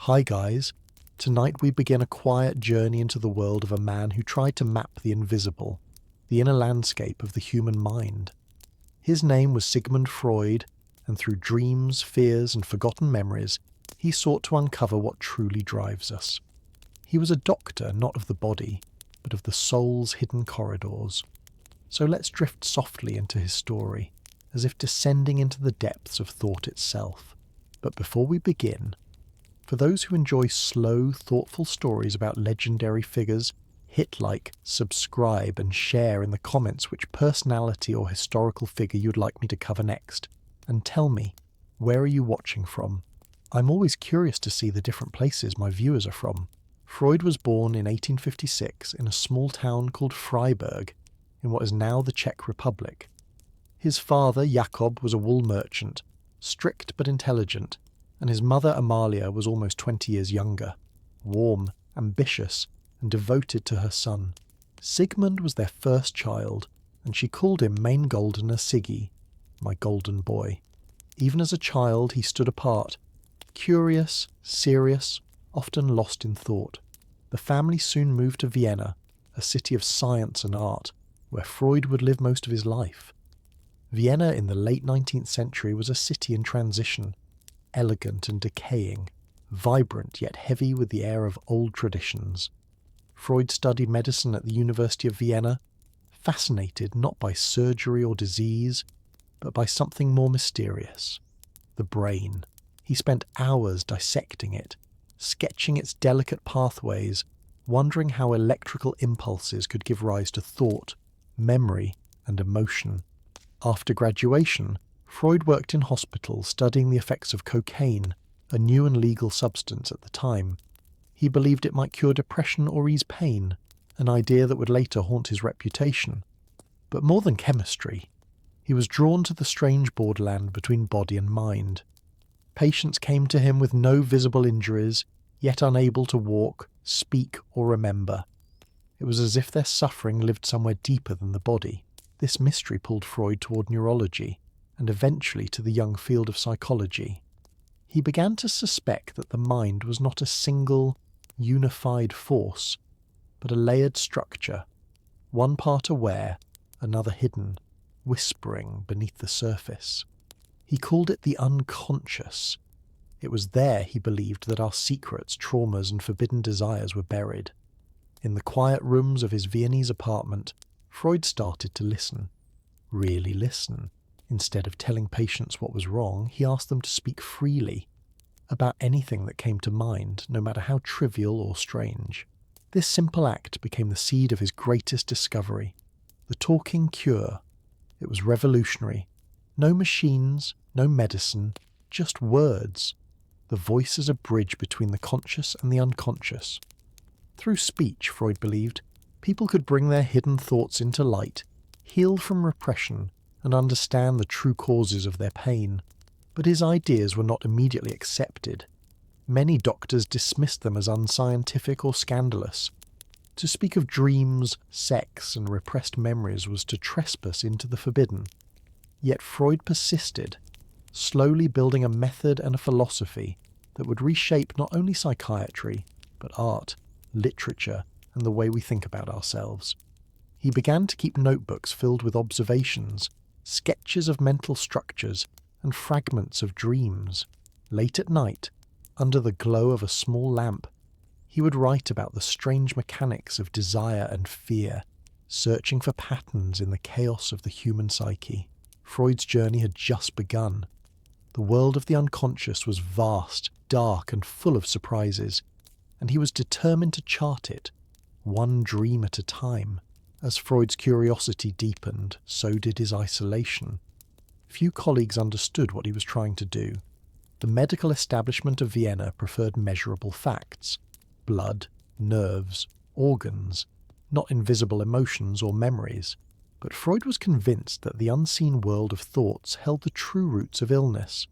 Hi guys, tonight we begin a quiet journey into the world of a man who tried to map the invisible, the inner landscape of the human mind. His name was Sigmund Freud, and through dreams, fears and forgotten memories, he sought to uncover what truly drives us. He was a doctor not of the body, but of the soul's hidden corridors. So let's drift softly into his story, as if descending into the depths of thought itself. But before we begin, for those who enjoy slow, thoughtful stories about legendary figures, hit like, subscribe and share in the comments which personality or historical figure you'd like me to cover next. And tell me, where are you watching from? I'm always curious to see the different places my viewers are from. Freud was born in 1856 in a small town called Freiburg, in what is now the Czech Republic. His father, Jakob, was a wool merchant, strict but intelligent, and his mother Amalia was almost 20 years younger, warm, ambitious, and devoted to her son. Sigmund was their first child, and she called him Mein Goldener Siggi, my golden boy. Even as a child he stood apart, curious, serious, often lost in thought. The family soon moved to Vienna, a city of science and art, where Freud would live most of his life. Vienna in the late 19th century was a city in transition, elegant and decaying, vibrant yet heavy with the air of old traditions. Freud studied medicine at the University of Vienna, fascinated not by surgery or disease, but by something more mysterious, the brain. He spent hours dissecting it, sketching its delicate pathways, wondering how electrical impulses could give rise to thought, memory, and emotion. After graduation, Freud worked in hospitals studying the effects of cocaine, a new and legal substance at the time. He believed it might cure depression or ease pain, an idea that would later haunt his reputation. But more than chemistry, he was drawn to the strange borderland between body and mind. Patients came to him with no visible injuries, yet unable to walk, speak, or remember. It was as if their suffering lived somewhere deeper than the body. This mystery pulled Freud toward neurology, and eventually to the young field of psychology. He began to suspect that the mind was not a single, unified force, but a layered structure, one part aware, another hidden, whispering beneath the surface. He called it the unconscious. It was there, he believed, that our secrets, traumas, and forbidden desires were buried. In the quiet rooms of his Viennese apartment, Freud started to listen. Really listen. Instead of telling patients what was wrong, he asked them to speak freely, about anything that came to mind, no matter how trivial or strange. This simple act became the seed of his greatest discovery, the talking cure. It was revolutionary. No machines, no medicine, just words. The voice as a bridge between the conscious and the unconscious. Through speech, Freud believed, people could bring their hidden thoughts into light, heal from repression, and understand the true causes of their pain. But his ideas were not immediately accepted. Many doctors dismissed them as unscientific or scandalous. To speak of dreams, sex, and repressed memories was to trespass into the forbidden. Yet Freud persisted, slowly building a method and a philosophy that would reshape not only psychiatry, but art, literature, and the way we think about ourselves. He began to keep notebooks filled with observations, sketches of mental structures, and fragments of dreams. Late at night, under the glow of a small lamp, he would write about the strange mechanics of desire and fear, searching for patterns in the chaos of the human psyche. Freud's journey had just begun. The world of the unconscious was vast, dark, and full of surprises, and he was determined to chart it, one dream at a time. As Freud's curiosity deepened, so did his isolation. Few colleagues understood what he was trying to do. The medical establishment of Vienna preferred measurable facts: blood, nerves, organs, not invisible emotions or memories. But Freud was convinced that the unseen world of thoughts held the true roots of illness.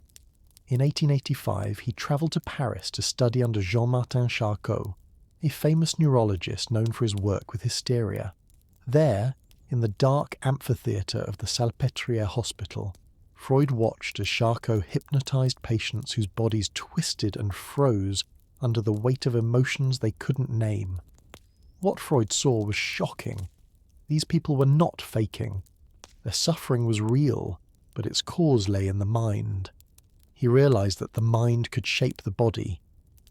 In 1885, he travelled to Paris to study under Jean-Martin Charcot, a famous neurologist known for his work with hysteria. There, in the dark amphitheatre of the Salpêtrière Hospital, Freud watched as Charcot hypnotized patients whose bodies twisted and froze under the weight of emotions they couldn't name. What Freud saw was shocking. These people were not faking. Their suffering was real, but its cause lay in the mind. He realized that the mind could shape the body,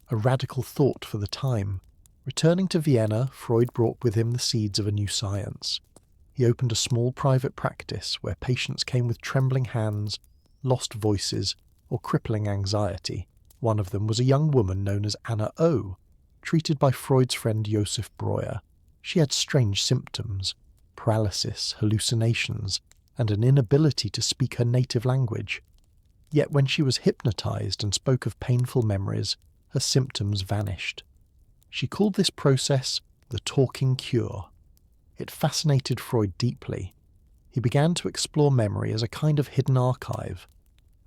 a radical thought for the time. Returning to Vienna, Freud brought with him the seeds of a new science. He opened a small private practice where patients came with trembling hands, lost voices, or crippling anxiety. One of them was a young woman known as Anna O., treated by Freud's friend Josef Breuer. She had strange symptoms: paralysis, hallucinations, and an inability to speak her native language. Yet when she was hypnotized and spoke of painful memories, her symptoms vanished. She called this process the talking cure. It fascinated Freud deeply. He began to explore memory as a kind of hidden archive,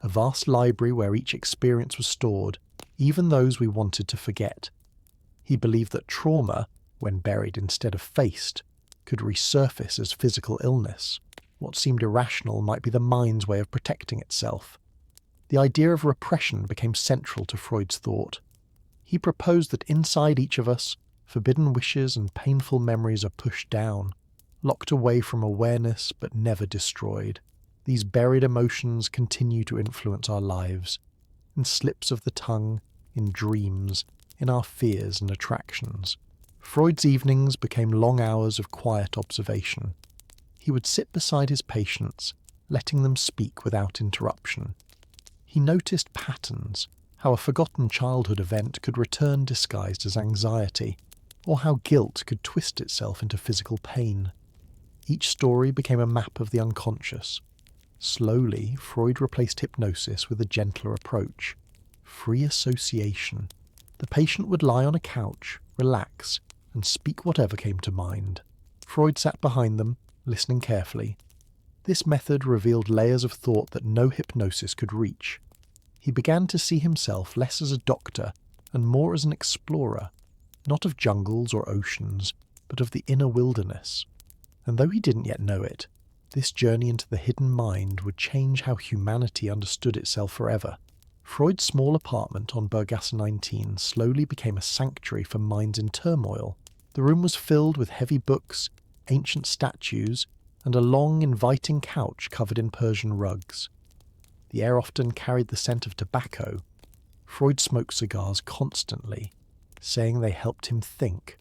a vast library where each experience was stored, even those we wanted to forget. He believed that trauma, when buried instead of faced, could resurface as physical illness. What seemed irrational might be the mind's way of protecting itself. The idea of repression became central to Freud's thought. He proposed that inside each of us, forbidden wishes and painful memories are pushed down, locked away from awareness but never destroyed. These buried emotions continue to influence our lives, in slips of the tongue, in dreams, in our fears and attractions. Freud's evenings became long hours of quiet observation. He would sit beside his patients, letting them speak without interruption. He noticed patterns, how a forgotten childhood event could return disguised as anxiety, or how guilt could twist itself into physical pain. Each story became a map of the unconscious. Slowly, Freud replaced hypnosis with a gentler approach: free association. The patient would lie on a couch, relax, and speak whatever came to mind. Freud sat behind them, listening carefully. This method revealed layers of thought that no hypnosis could reach. He began to see himself less as a doctor and more as an explorer, not of jungles or oceans, but of the inner wilderness. And though he didn't yet know it, this journey into the hidden mind would change how humanity understood itself forever. Freud's small apartment on Bergasse 19 slowly became a sanctuary for minds in turmoil. The room was filled with heavy books, ancient statues, and a long, inviting couch covered in Persian rugs. The air often carried the scent of tobacco. Freud smoked cigars constantly, saying they helped him think.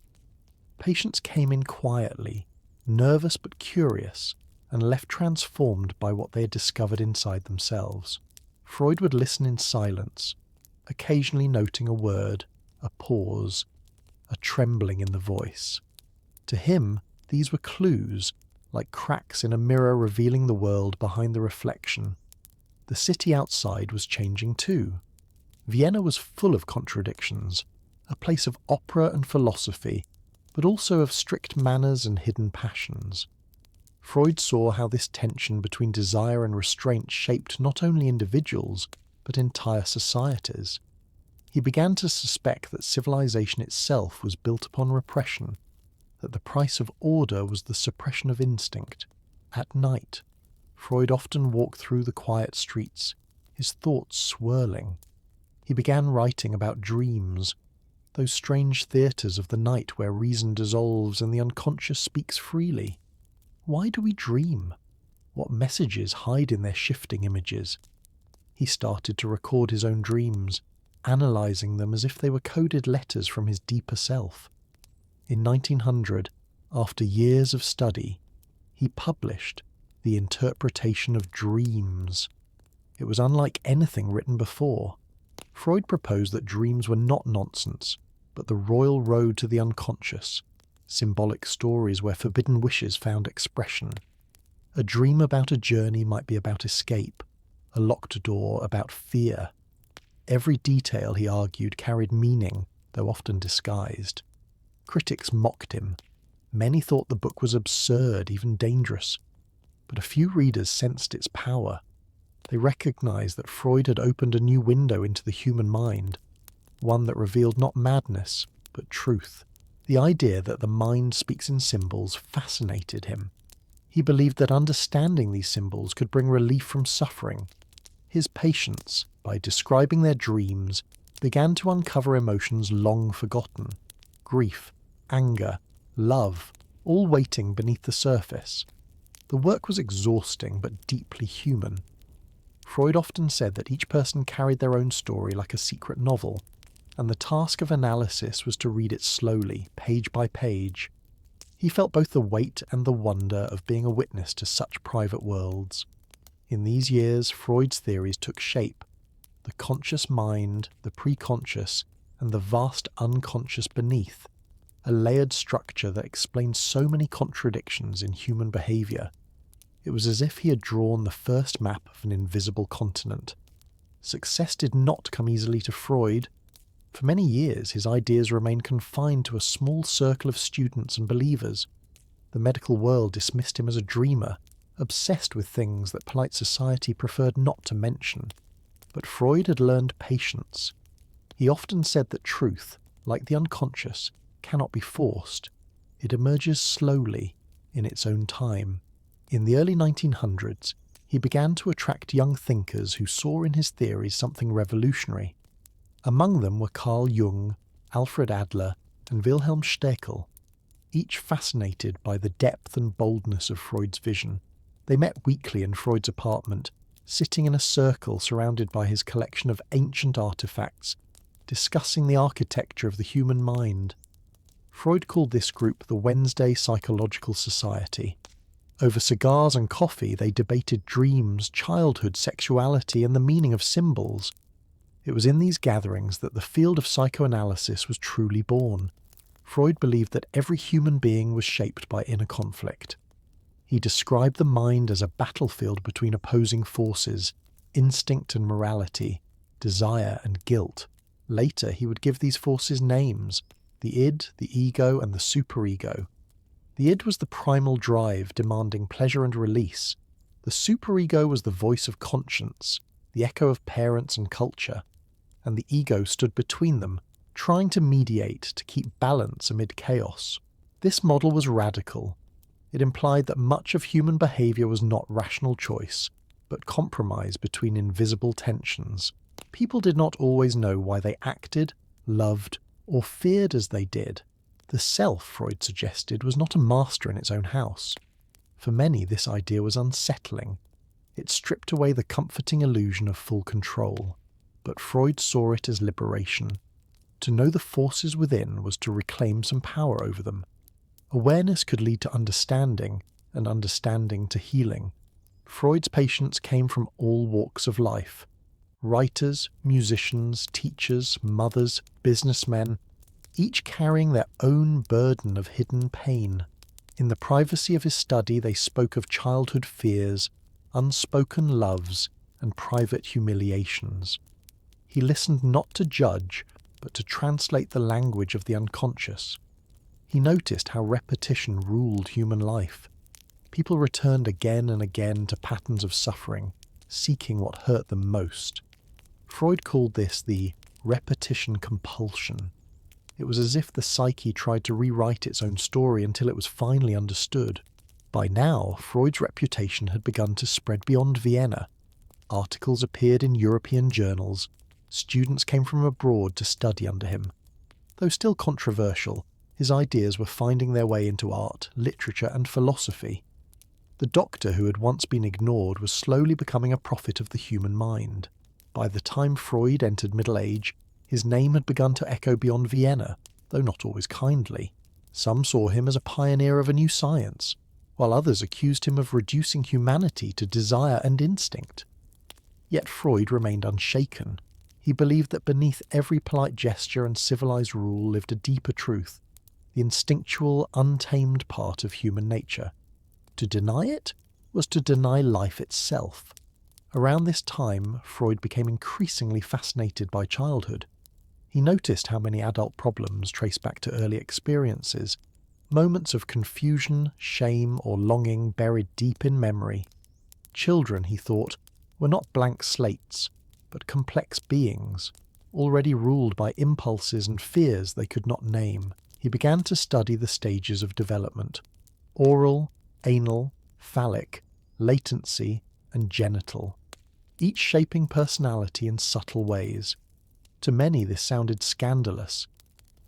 Patients came in quietly, nervous but curious, and left transformed by what they had discovered inside themselves. Freud would listen in silence, occasionally noting a word, a pause, a trembling in the voice. To him, these were clues, like cracks in a mirror revealing the world behind the reflection. The city outside was changing too. Vienna was full of contradictions, a place of opera and philosophy, but also of strict manners and hidden passions. Freud saw how this tension between desire and restraint shaped not only individuals, but entire societies. He began to suspect that civilization itself was built upon repression, that the price of order was the suppression of instinct. At night, Freud often walked through the quiet streets, his thoughts swirling. He began writing about dreams, those strange theatres of the night where reason dissolves and the unconscious speaks freely. Why do we dream? What messages hide in their shifting images? He started to record his own dreams, analysing them as if they were coded letters from his deeper self. In 1900, after years of study, he published The Interpretation of Dreams. It was unlike anything written before. Freud proposed that dreams were not nonsense, but the royal road to the unconscious, symbolic stories where forbidden wishes found expression. A dream about a journey might be about escape, a locked door about fear. Every detail, he argued, carried meaning, though often disguised. Critics mocked him. Many thought the book was absurd, even dangerous. But a few readers sensed its power. They recognized that Freud had opened a new window into the human mind, one that revealed not madness, but truth. The idea that the mind speaks in symbols fascinated him. He believed that understanding these symbols could bring relief from suffering. His patients, by describing their dreams, began to uncover emotions long forgotten: grief, anger, love, all waiting beneath the surface. The work was exhausting but deeply human. Freud often said that each person carried their own story like a secret novel, and the task of analysis was to read it slowly, page by page. He felt both the weight and the wonder of being a witness to such private worlds. In these years, Freud's theories took shape. The conscious mind, the preconscious, and the vast unconscious beneath, a layered structure that explained so many contradictions in human behaviour. It was as if he had drawn the first map of an invisible continent. Success did not come easily to Freud. For many years, his ideas remained confined to a small circle of students and believers. The medical world dismissed him as a dreamer, obsessed with things that polite society preferred not to mention. But Freud had learned patience. He often said that truth, like the unconscious, cannot be forced. It emerges slowly, in its own time. In the early 1900s, he began to attract young thinkers who saw in his theories something revolutionary. Among them were Carl Jung, Alfred Adler, and Wilhelm Stekel, each fascinated by the depth and boldness of Freud's vision. They met weekly in Freud's apartment, sitting in a circle surrounded by his collection of ancient artifacts, discussing the architecture of the human mind. Freud called this group the Wednesday Psychological Society. Over cigars and coffee, they debated dreams, childhood, sexuality, and the meaning of symbols. It was in these gatherings that the field of psychoanalysis was truly born. Freud believed that every human being was shaped by inner conflict. He described the mind as a battlefield between opposing forces, instinct and morality, desire and guilt. Later, he would give these forces names: the id, the ego, and the superego. The id was the primal drive demanding pleasure and release. The superego was the voice of conscience, the echo of parents and culture. And the ego stood between them, trying to mediate, to keep balance amid chaos. This model was radical. It implied that much of human behaviour was not rational choice, but compromise between invisible tensions. People did not always know why they acted, loved, or feared as they did. The self, Freud suggested, was not a master in its own house. For many, this idea was unsettling. It stripped away the comforting illusion of full control. But Freud saw it as liberation. To know the forces within was to reclaim some power over them. Awareness could lead to understanding, and understanding to healing. Freud's patients came from all walks of life. Writers, musicians, teachers, mothers, businessmen, each carrying their own burden of hidden pain. In the privacy of his study, they spoke of childhood fears, unspoken loves, and private humiliations. He listened not to judge, but to translate the language of the unconscious. He noticed how repetition ruled human life. People returned again and again to patterns of suffering, seeking what hurt them most. Freud called this the repetition compulsion. It was as if the psyche tried to rewrite its own story until it was finally understood. By now, Freud's reputation had begun to spread beyond Vienna. Articles appeared in European journals. Students came from abroad to study under him. Though still controversial, his ideas were finding their way into art, literature, and philosophy. The doctor who had once been ignored was slowly becoming a prophet of the human mind. By the time Freud entered middle age, his name had begun to echo beyond Vienna, though not always kindly. Some saw him as a pioneer of a new science, while others accused him of reducing humanity to desire and instinct. Yet Freud remained unshaken. He believed that beneath every polite gesture and civilized rule lived a deeper truth, the instinctual, untamed part of human nature. To deny it was to deny life itself. Around this time, Freud became increasingly fascinated by childhood. He noticed how many adult problems trace back to early experiences, moments of confusion, shame, or longing buried deep in memory. Children, he thought, were not blank slates, but complex beings, already ruled by impulses and fears they could not name. He began to study the stages of development: oral, anal, phallic, latency, and genital, each shaping personality in subtle ways. To many, this sounded scandalous.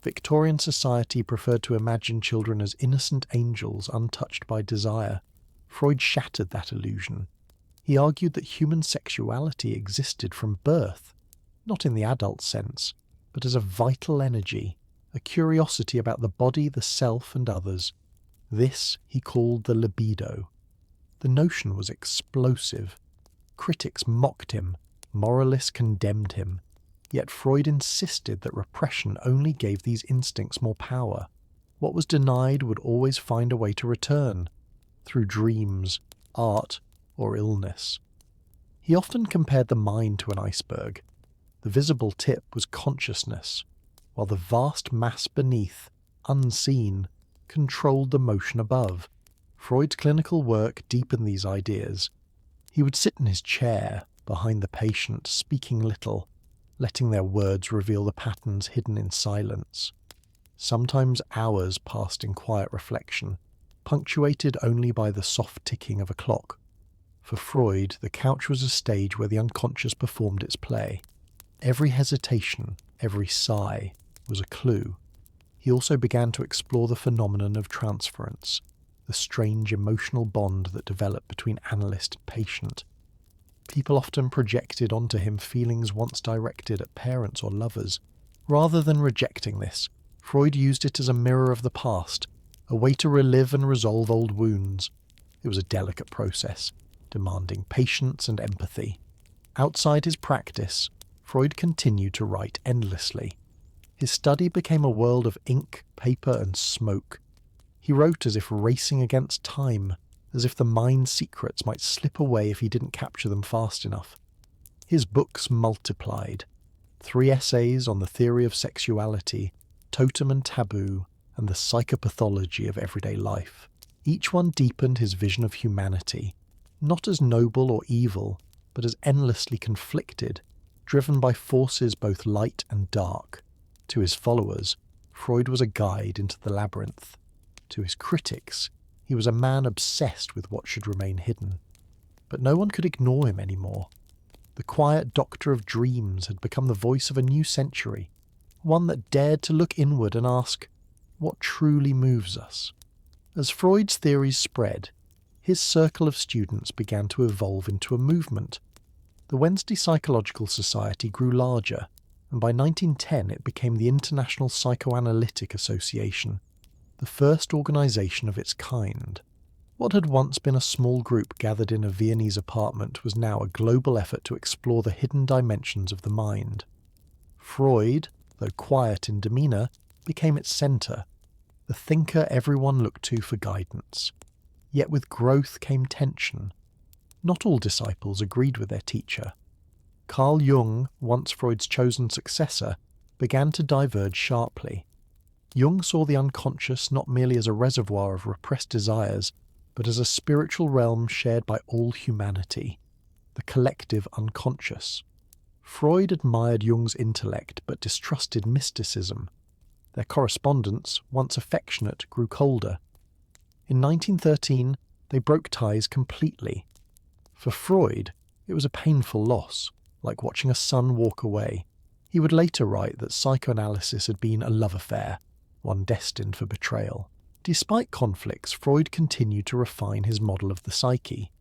Victorian society preferred to imagine children as innocent angels untouched by desire. Freud shattered that illusion. He argued that human sexuality existed from birth, not in the adult sense, but as a vital energy, a curiosity about the body, the self, and others. This he called the libido. The notion was explosive. Critics mocked him, moralists condemned him, yet Freud insisted that repression only gave these instincts more power. What was denied would always find a way to return, through dreams, art, or illness. He often compared the mind to an iceberg. The visible tip was consciousness, while the vast mass beneath, unseen, controlled the motion above. Freud's clinical work deepened these ideas. He would sit in his chair, behind the patient, speaking little, letting their words reveal the patterns hidden in silence. Sometimes hours passed in quiet reflection, punctuated only by the soft ticking of a clock. For Freud, the couch was a stage where the unconscious performed its play. Every hesitation, every sigh, was a clue. He also began to explore the phenomenon of transference, the strange emotional bond that developed between analyst and patient. People often projected onto him feelings once directed at parents or lovers. Rather than rejecting this, Freud used it as a mirror of the past, a way to relive and resolve old wounds. It was a delicate process, demanding patience and empathy. Outside his practice, Freud continued to write endlessly. His study became a world of ink, paper, and smoke. He wrote as if racing against time, as if the mind's secrets might slip away if he didn't capture them fast enough. His books multiplied. 3 essays on the theory of sexuality, totem and taboo, and the psychopathology of everyday life. Each one deepened his vision of humanity, not as noble or evil, but as endlessly conflicted, driven by forces both light and dark. To his followers, Freud was a guide into the labyrinth. To his critics, he was a man obsessed with what should remain hidden. But no one could ignore him anymore. The quiet doctor of dreams had become the voice of a new century, one that dared to look inward and ask, what truly moves us? As Freud's theories spread, his circle of students began to evolve into a movement. The Wednesday Psychological Society grew larger, and by 1910 it became the International Psychoanalytic Association, the first organisation of its kind. What had once been a small group gathered in a Viennese apartment was now a global effort to explore the hidden dimensions of the mind. Freud, though quiet in demeanour, became its centre, the thinker everyone looked to for guidance. Yet with growth came tension. Not all disciples agreed with their teacher. Carl Jung, once Freud's chosen successor, began to diverge sharply. Jung saw the unconscious not merely as a reservoir of repressed desires, but as a spiritual realm shared by all humanity, the collective unconscious. Freud admired Jung's intellect but distrusted mysticism. Their correspondence, once affectionate, grew colder. In 1913, they broke ties completely. For Freud, it was a painful loss, like watching a son walk away. He would later write that psychoanalysis had been a love affair, one destined for betrayal. Despite conflicts, Freud continued to refine his model of the psyche.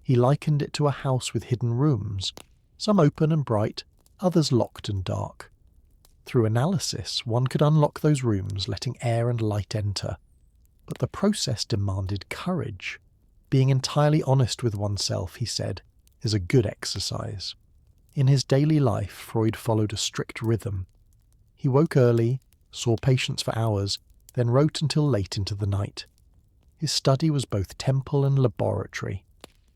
He likened it to a house with hidden rooms, some open and bright, others locked and dark. Through analysis, one could unlock those rooms, letting air and light enter. But the process demanded courage. Being entirely honest with oneself, he said, is a good exercise. In his daily life, Freud followed a strict rhythm. He woke early, saw patients for hours, then wrote until late into the night. His study was both temple and laboratory.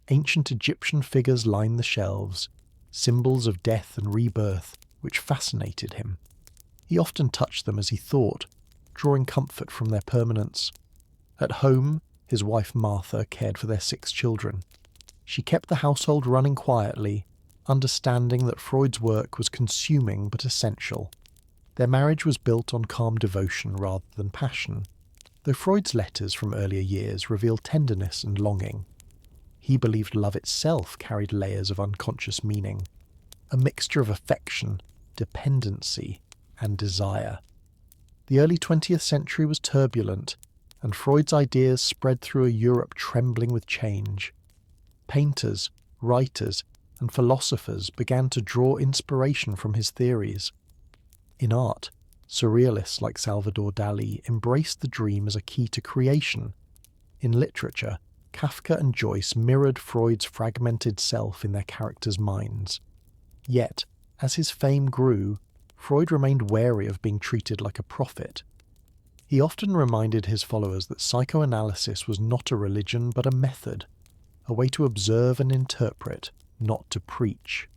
Ancient Egyptian figures lined the shelves, symbols of death and rebirth, which fascinated him. He often touched them as he thought, drawing comfort from their permanence. At home, his wife Martha cared for their 6 children. She kept the household running quietly, understanding that Freud's work was consuming but essential. Their marriage was built on calm devotion rather than passion, though Freud's letters from earlier years reveal tenderness and longing. He believed love itself carried layers of unconscious meaning, a mixture of affection, dependency, and desire. The early 20th century was turbulent, and Freud's ideas spread through a Europe trembling with change. Painters, writers, and philosophers began to draw inspiration from his theories. In art, surrealists like Salvador Dali embraced the dream as a key to creation. In literature, Kafka and Joyce mirrored Freud's fragmented self in their characters' minds. Yet, as his fame grew, Freud remained wary of being treated like a prophet. He often reminded his followers that psychoanalysis was not a religion but a method, a way to observe and interpret, not to preach.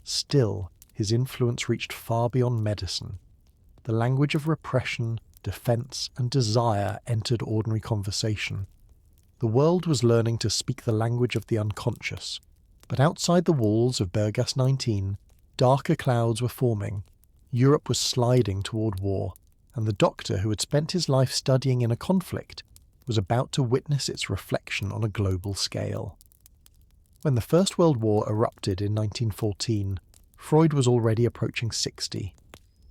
Still, his influence reached far beyond medicine. The language of repression, defense, and desire entered ordinary conversation. The world was learning to speak the language of the unconscious, but outside the walls of Berghaus 19, darker clouds were forming. Europe was sliding toward war, and the doctor who had spent his life studying in a conflict was about to witness its reflection on a global scale. When the First World War erupted in 1914, Freud was already approaching 60.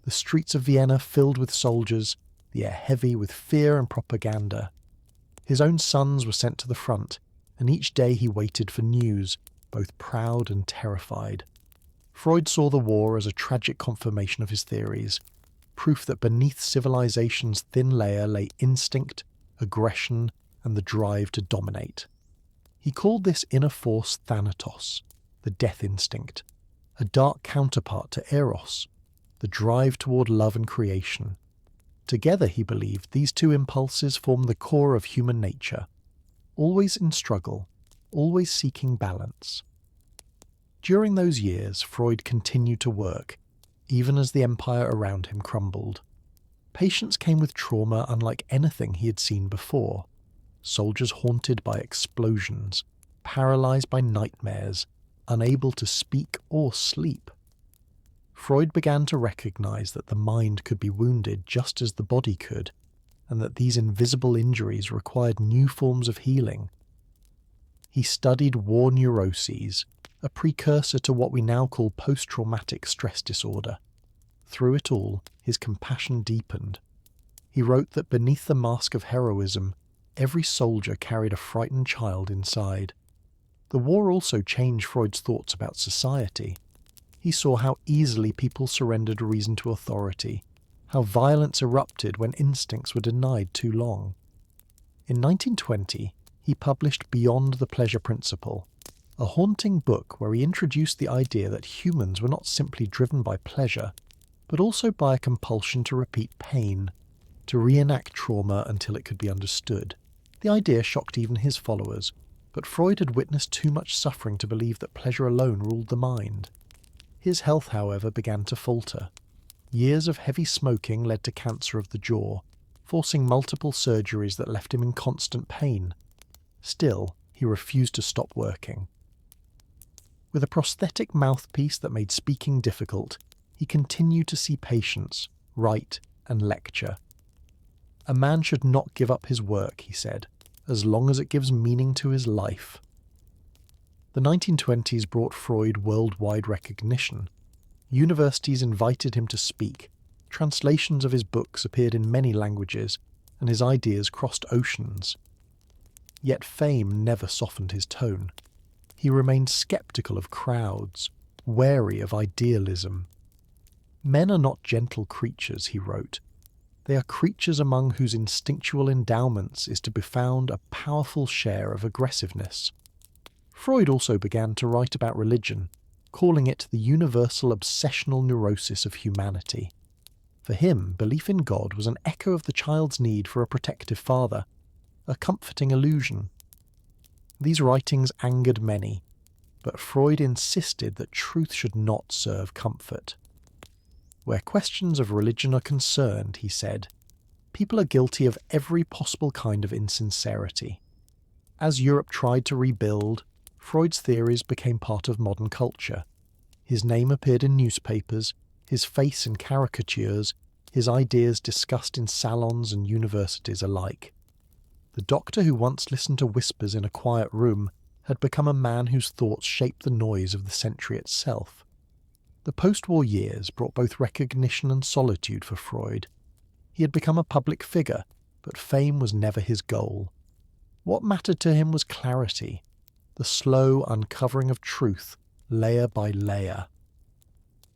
The streets of Vienna filled with soldiers, the air heavy with fear and propaganda. His own sons were sent to the front, and each day he waited for news, both proud and terrified. Freud saw the war as a tragic confirmation of his theories, proof that beneath civilization's thin layer lay instinct, aggression, and the drive to dominate. He called this inner force Thanatos, the death instinct, a dark counterpart to Eros, the drive toward love and creation. Together, he believed, these two impulses form the core of human nature, always in struggle, always seeking balance. During those years, Freud continued to work, even as the empire around him crumbled. Patients came with trauma unlike anything he had seen before. Soldiers haunted by explosions, paralyzed by nightmares, unable to speak or sleep. Freud began to recognize that the mind could be wounded just as the body could, and that these invisible injuries required new forms of healing. He studied war neuroses, a precursor to what we now call post-traumatic stress disorder. Through it all, his compassion deepened. He wrote that beneath the mask of heroism, every soldier carried a frightened child inside. The war also changed Freud's thoughts about society. He saw how easily people surrendered reason to authority, how violence erupted when instincts were denied too long. In 1920, he published Beyond the Pleasure Principle, a haunting book where he introduced the idea that humans were not simply driven by pleasure, but also by a compulsion to repeat pain, to reenact trauma until it could be understood. The idea shocked even his followers, but Freud had witnessed too much suffering to believe that pleasure alone ruled the mind. His health, however, began to falter. Years of heavy smoking led to cancer of the jaw, forcing multiple surgeries that left him in constant pain. Still, he refused to stop working. With a prosthetic mouthpiece that made speaking difficult, he continued to see patients, write, and lecture. A man should not give up his work, he said, as long as it gives meaning to his life. The 1920s brought Freud worldwide recognition. Universities invited him to speak. Translations of his books appeared in many languages, and his ideas crossed oceans. Yet fame never softened his tone. He remained skeptical of crowds, wary of idealism. Men are not gentle creatures, he wrote. They are creatures among whose instinctual endowments is to be found a powerful share of aggressiveness. Freud also began to write about religion, calling it the universal obsessional neurosis of humanity. For him, belief in God was an echo of the child's need for a protective father, a comforting illusion. These writings angered many, but Freud insisted that truth should not serve comfort. Where questions of religion are concerned, he said, people are guilty of every possible kind of insincerity. As Europe tried to rebuild, Freud's theories became part of modern culture. His name appeared in newspapers, his face in caricatures, his ideas discussed in salons and universities alike. The doctor who once listened to whispers in a quiet room had become a man whose thoughts shaped the noise of the century itself. The The post-war years brought both recognition and solitude for Freud. He had become a public figure, but fame was never his goal. What mattered to him was clarity, the slow uncovering of truth, layer by layer.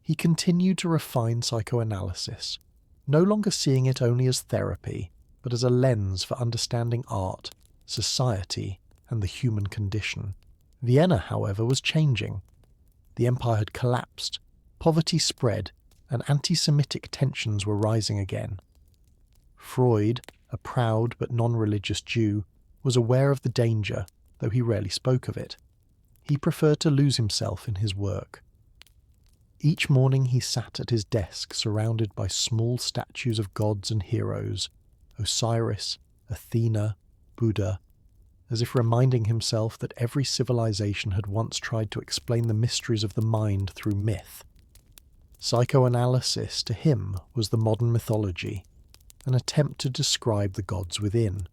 He continued to refine psychoanalysis, no longer seeing it only as therapy, but as a lens for understanding art, society, and the human condition. Vienna, however, was changing. The empire had collapsed, poverty spread, and anti-Semitic tensions were rising again. Freud, a proud but non-religious Jew, was aware of the danger, though he rarely spoke of it. He preferred to lose himself in his work. Each morning he sat at his desk surrounded by small statues of gods and heroes, Osiris, Athena, Buddha, as if reminding himself that every civilization had once tried to explain the mysteries of the mind through myth. Psychoanalysis, to him, was the modern mythology, an attempt to describe the gods within.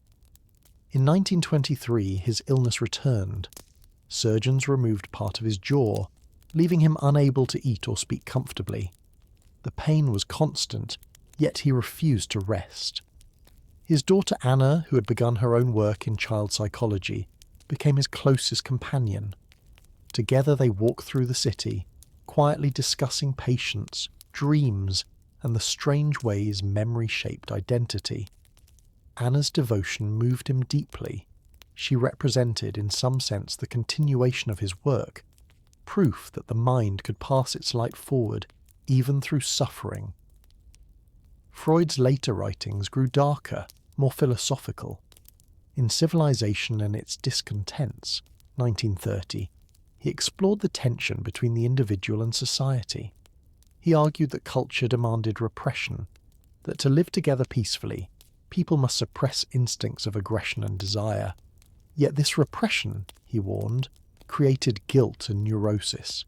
In 1923, his illness returned. Surgeons removed part of his jaw, leaving him unable to eat or speak comfortably. The pain was constant, yet he refused to rest. His daughter Anna, who had begun her own work in child psychology, became his closest companion. Together they walked through the city, quietly discussing patience, dreams, and the strange ways memory shaped identity. Anna's devotion moved him deeply. She represented, in some sense, the continuation of his work, proof that the mind could pass its light forward, even through suffering. Freud's later writings grew darker, more philosophical. In Civilization and Its Discontents, 1930, he explored the tension between the individual and society. He argued that culture demanded repression, that to live together peacefully, people must suppress instincts of aggression and desire. Yet this repression, he warned, created guilt and neurosis.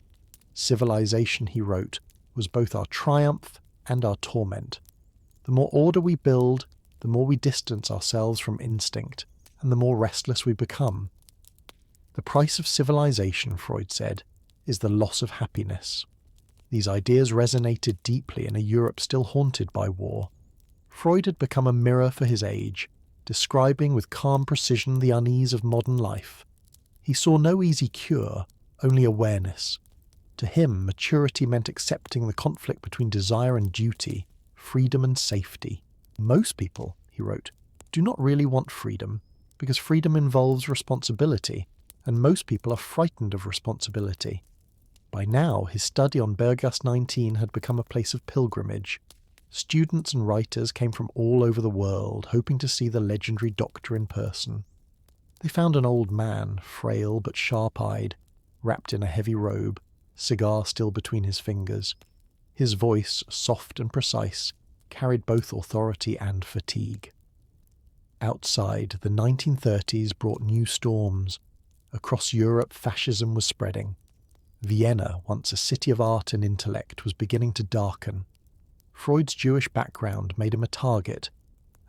Civilization, he wrote, was both our triumph and our torment. The more order we build, the more we distance ourselves from instinct, and the more restless we become. The price of civilization, Freud said, is the loss of happiness. These ideas resonated deeply in a Europe still haunted by war. Freud had become a mirror for his age, describing with calm precision the unease of modern life. He saw no easy cure, only awareness. To him, maturity meant accepting the conflict between desire and duty, freedom and safety. Most people, he wrote, do not really want freedom, because freedom involves responsibility, and most people are frightened of responsibility. By now, his study on Bergast 19 had become a place of pilgrimage. Students and writers came from all over the world, hoping to see the legendary doctor in person. They found an old man, frail but sharp-eyed, wrapped in a heavy robe, cigar still between his fingers. His voice, soft and precise, carried both authority and fatigue. Outside, the 1930s brought new storms. Across Europe, fascism was spreading. Vienna, once a city of art and intellect, was beginning to darken. Freud's Jewish background made him a target,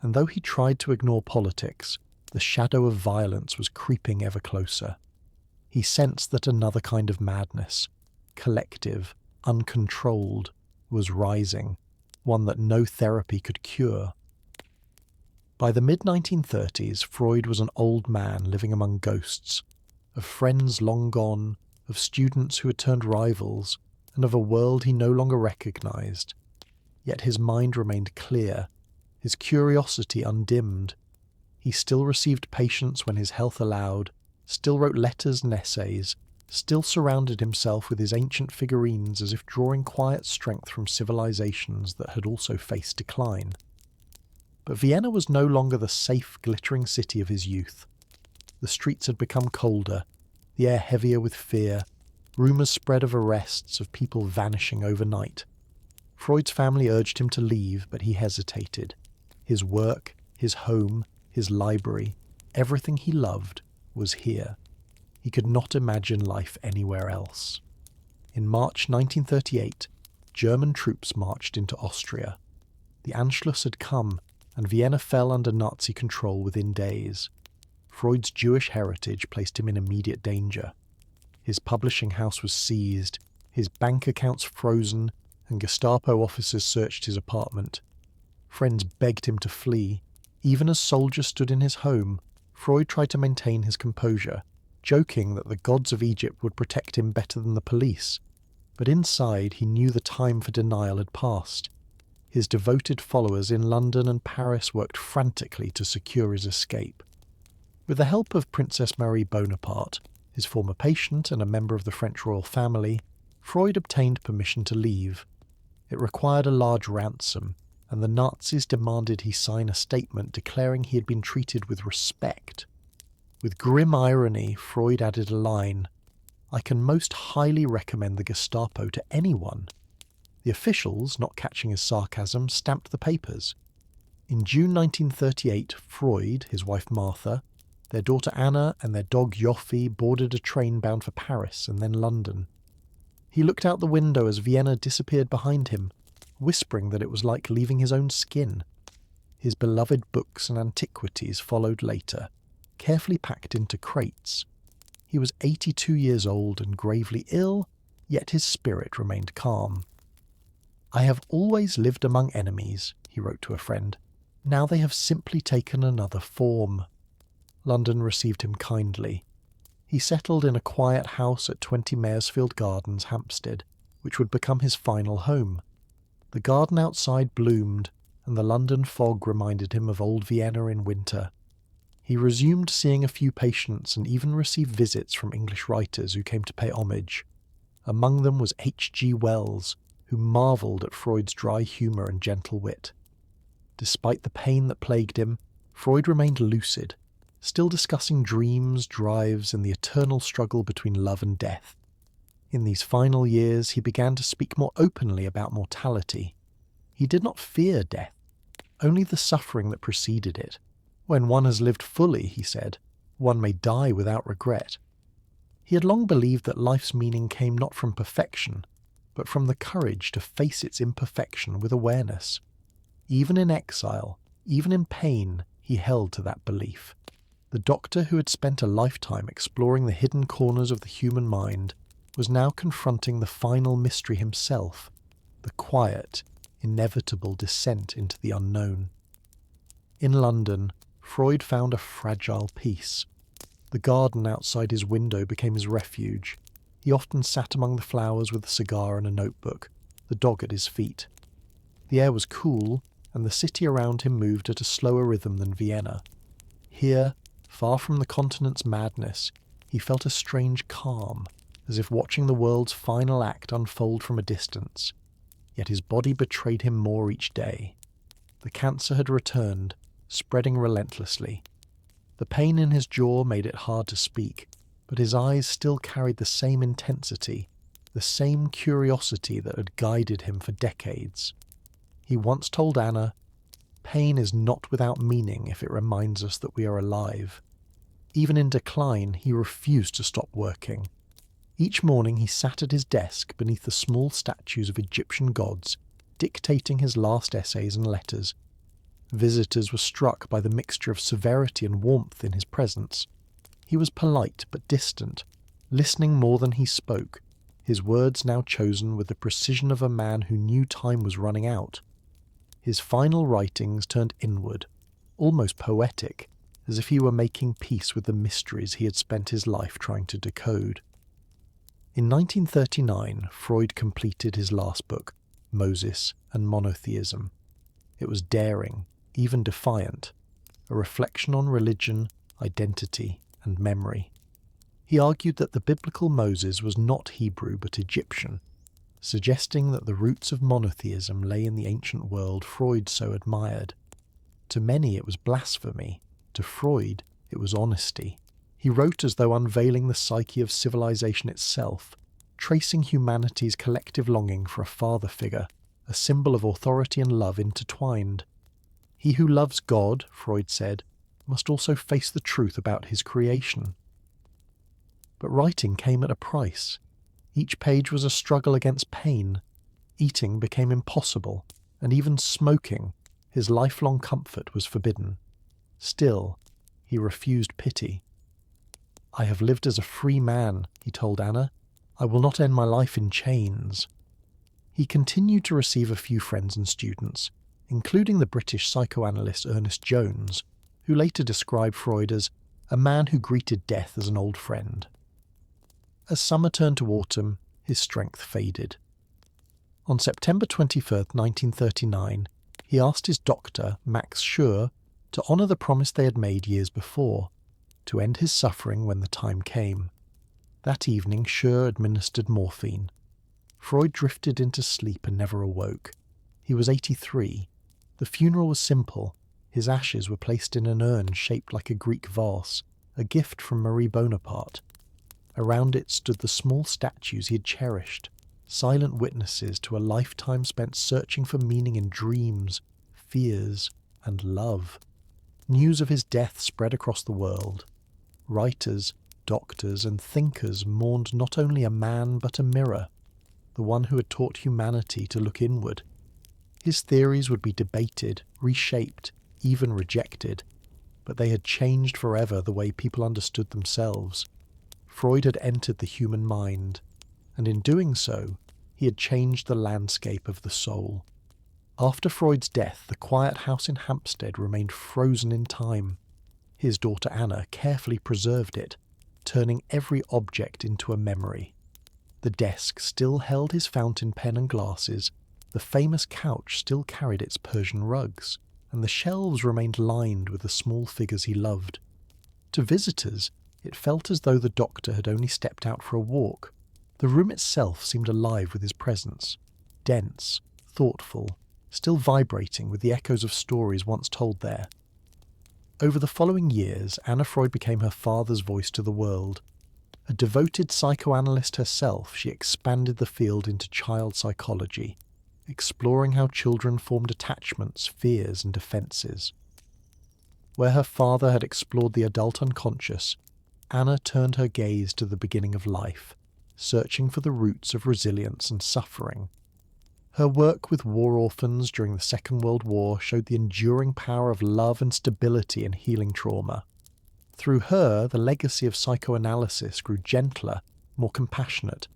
and though he tried to ignore politics, the shadow of violence was creeping ever closer. He sensed that another kind of madness, collective, uncontrolled, was rising, one that no therapy could cure. By the mid-1930s, Freud was an old man living among ghosts, of friends long gone, of students who had turned rivals, and of a world he no longer recognized. Yet his mind remained clear, his curiosity undimmed. He still received patients when his health allowed, still wrote letters and essays, still surrounded himself with his ancient figurines as if drawing quiet strength from civilizations that had also faced decline. But Vienna was no longer the safe, glittering city of his youth. The streets had become colder, the air heavier with fear, rumours spread of arrests, of people vanishing overnight. Freud's family urged him to leave, but he hesitated. His work, his home, his library, everything he loved was here. He could not imagine life anywhere else. In March 1938, German troops marched into Austria. The Anschluss had come, and Vienna fell under Nazi control within days. Freud's Jewish heritage placed him in immediate danger. His publishing house was seized, his bank accounts frozen, and Gestapo officers searched his apartment. Friends begged him to flee. Even as soldiers stood in his home, Freud tried to maintain his composure, joking that the gods of Egypt would protect him better than the police. But inside, he knew the time for denial had passed. His devoted followers in London and Paris worked frantically to secure his escape. With the help of Princess Marie Bonaparte, his former patient and a member of the French royal family, Freud obtained permission to leave. It required a large ransom, and the Nazis demanded he sign a statement declaring he had been treated with respect. With grim irony, Freud added a line, "I can most highly recommend the Gestapo to anyone." The officials, not catching his sarcasm, stamped the papers. In June 1938, Freud, his wife Martha, their daughter Anna and their dog Yoffi boarded a train bound for Paris and then London. He looked out the window as Vienna disappeared behind him, whispering that it was like leaving his own skin. His beloved books and antiquities followed later, carefully packed into crates. He was 82 years old and gravely ill, yet his spirit remained calm. "I have always lived among enemies," he wrote to a friend. "Now they have simply taken another form." London received him kindly. He settled in a quiet house at 20 Maresfield Gardens, Hampstead, which would become his final home. The garden outside bloomed, and the London fog reminded him of old Vienna in winter. He resumed seeing a few patients and even received visits from English writers who came to pay homage. Among them was H.G. Wells, who marvelled at Freud's dry humour and gentle wit. Despite the pain that plagued him, Freud remained lucid, still discussing dreams, drives, and the eternal struggle between love and death. In these final years, he began to speak more openly about mortality. He did not fear death, only the suffering that preceded it. When one has lived fully, he said, one may die without regret. He had long believed that life's meaning came not from perfection, but from the courage to face its imperfection with awareness. Even in exile, even in pain, he held to that belief. The doctor who had spent a lifetime exploring the hidden corners of the human mind was now confronting the final mystery himself, the quiet, inevitable descent into the unknown. In London, Freud found a fragile peace. The garden outside his window became his refuge. He often sat among the flowers with a cigar and a notebook, the dog at his feet. The air was cool, and the city around him moved at a slower rhythm than Vienna. Here, far from the continent's madness, he felt a strange calm, as if watching the world's final act unfold from a distance. Yet his body betrayed him more each day. The cancer had returned, spreading relentlessly. The pain in his jaw made it hard to speak, but his eyes still carried the same intensity, the same curiosity that had guided him for decades. He once told Anna, "Pain is not without meaning if it reminds us that we are alive." Even in decline, he refused to stop working. Each morning he sat at his desk beneath the small statues of Egyptian gods, dictating his last essays and letters. Visitors were struck by the mixture of severity and warmth in his presence. He was polite but distant, listening more than he spoke, his words now chosen with the precision of a man who knew time was running out. His final writings turned inward, almost poetic, as if he were making peace with the mysteries he had spent his life trying to decode. In 1939, Freud completed his last book, Moses and Monotheism. It was daring, even defiant, a reflection on religion, identity, and memory. He argued that the biblical Moses was not Hebrew but Egyptian, suggesting that the roots of monotheism lay in the ancient world Freud so admired. To many it was blasphemy, to Freud it was honesty. He wrote as though unveiling the psyche of civilization itself, tracing humanity's collective longing for a father figure, a symbol of authority and love intertwined. He who loves God, Freud said, must also face the truth about his creation. But writing came at a price. Each page was a struggle against pain. Eating became impossible, and even smoking, his lifelong comfort, was forbidden. Still, he refused pity. "I have lived as a free man," he told Anna. I will not end my life in chains. He continued to receive a few friends and students, including the British psychoanalyst Ernest Jones, who later described Freud as a man who greeted death as an old friend. As summer turned to autumn, his strength faded. On September 21st, 1939, he asked his doctor, Max Schur, to honour the promise they had made years before, to end his suffering when the time came. That evening, Schur administered morphine. Freud drifted into sleep and never awoke. He was 83. The funeral was simple. His ashes were placed in an urn shaped like a Greek vase, a gift from Marie Bonaparte. Around it stood the small statues he had cherished, silent witnesses to a lifetime spent searching for meaning in dreams, fears, and love. News of his death spread across the world. Writers, doctors, and thinkers mourned not only a man but a mirror, the one who had taught humanity to look inward. His theories would be debated, reshaped, even rejected, but they had changed forever the way people understood themselves. Freud had entered the human mind, and in doing so, he had changed the landscape of the soul. After Freud's death, the quiet house in Hampstead remained frozen in time. His daughter Anna carefully preserved it, turning every object into a memory. The desk still held his fountain pen and glasses, the famous couch still carried its Persian rugs, and the shelves remained lined with the small figures he loved. To visitors, it felt as though the doctor had only stepped out for a walk. The room itself seemed alive with his presence, dense, thoughtful, still vibrating with the echoes of stories once told there. Over the following years, Anna Freud became her father's voice to the world. A devoted psychoanalyst herself, she expanded the field into child psychology, exploring how children formed attachments, fears, and defences. Where her father had explored the adult unconscious, Anna turned her gaze to the beginning of life, searching for the roots of resilience and suffering. Her work with war orphans during the Second World War showed the enduring power of love and stability in healing trauma. Through her, the legacy of psychoanalysis grew gentler, more compassionate.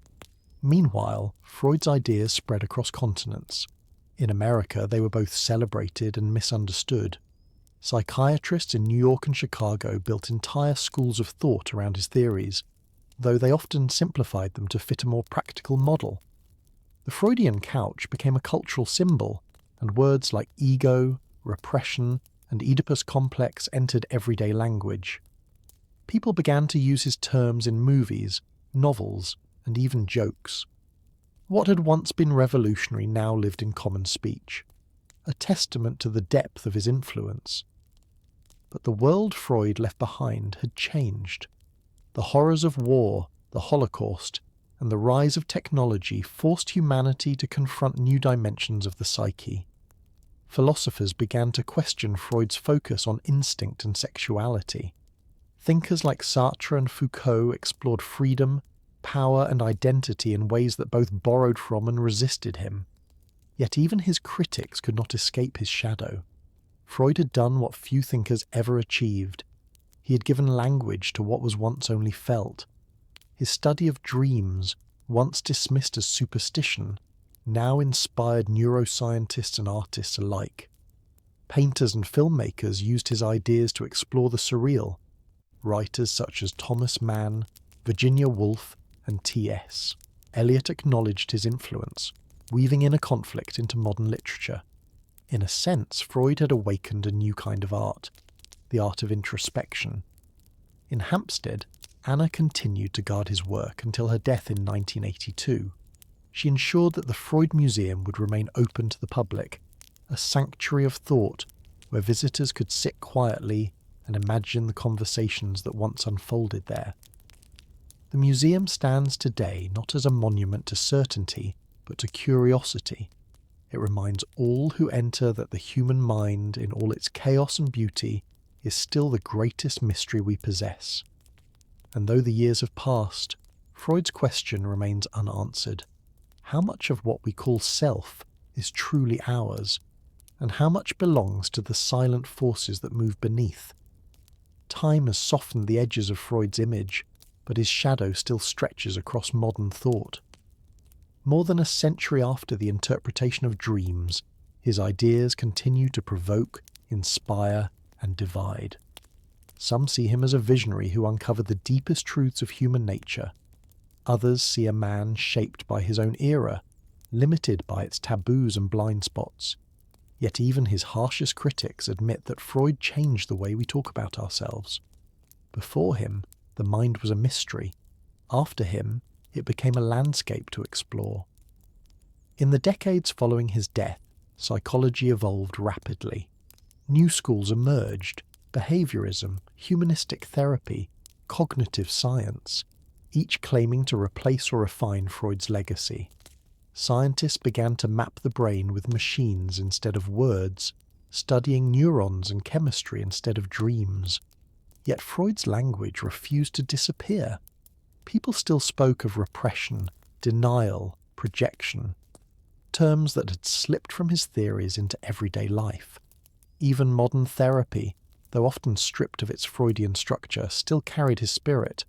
Meanwhile, Freud's ideas spread across continents. In America, they were both celebrated and misunderstood. Psychiatrists in New York and Chicago built entire schools of thought around his theories, though they often simplified them to fit a more practical model. The Freudian couch became a cultural symbol, and words like ego, repression, and Oedipus complex entered everyday language. People began to use his terms in movies, novels, and even jokes. What had once been revolutionary now lived in common speech, a testament to the depth of his influence. But the world Freud left behind had changed. The horrors of war, the Holocaust, and the rise of technology forced humanity to confront new dimensions of the psyche. Philosophers began to question Freud's focus on instinct and sexuality. Thinkers like Sartre and Foucault explored freedom, power, and identity in ways that both borrowed from and resisted him. Yet even his critics could not escape his shadow. Freud had done what few thinkers ever achieved. He had given language to what was once only felt. His study of dreams, once dismissed as superstition, now inspired neuroscientists and artists alike. Painters and filmmakers used his ideas to explore the surreal. Writers such as Thomas Mann, Virginia Woolf, and T.S. Eliot acknowledged his influence, weaving inner conflict into modern literature. In a sense, Freud had awakened a new kind of art, the art of introspection. In Hampstead, Anna continued to guard his work until her death in 1982. She ensured that the Freud Museum would remain open to the public, a sanctuary of thought where visitors could sit quietly and imagine the conversations that once unfolded there. The museum stands today not as a monument to certainty, but to curiosity. It reminds all who enter that the human mind, in all its chaos and beauty, is still the greatest mystery we possess. And though the years have passed, Freud's question remains unanswered. How much of what we call self is truly ours, and how much belongs to the silent forces that move beneath? Time has softened the edges of Freud's image, but his shadow still stretches across modern thought. More than a century after the interpretation of dreams, his ideas continue to provoke, inspire, and divide. Some see him as a visionary who uncovered the deepest truths of human nature. Others see a man shaped by his own era, limited by its taboos and blind spots. Yet even his harshest critics admit that Freud changed the way we talk about ourselves. Before him, the mind was a mystery. After him, it became a landscape to explore. In the decades following his death, psychology evolved rapidly. New schools emerged: behaviorism, humanistic therapy, cognitive science, each claiming to replace or refine Freud's legacy. Scientists began to map the brain with machines instead of words, studying neurons and chemistry instead of dreams. Yet Freud's language refused to disappear. People still spoke of repression, denial, projection, terms that had slipped from his theories into everyday life. Even modern therapy, though often stripped of its Freudian structure, still carried his spirit.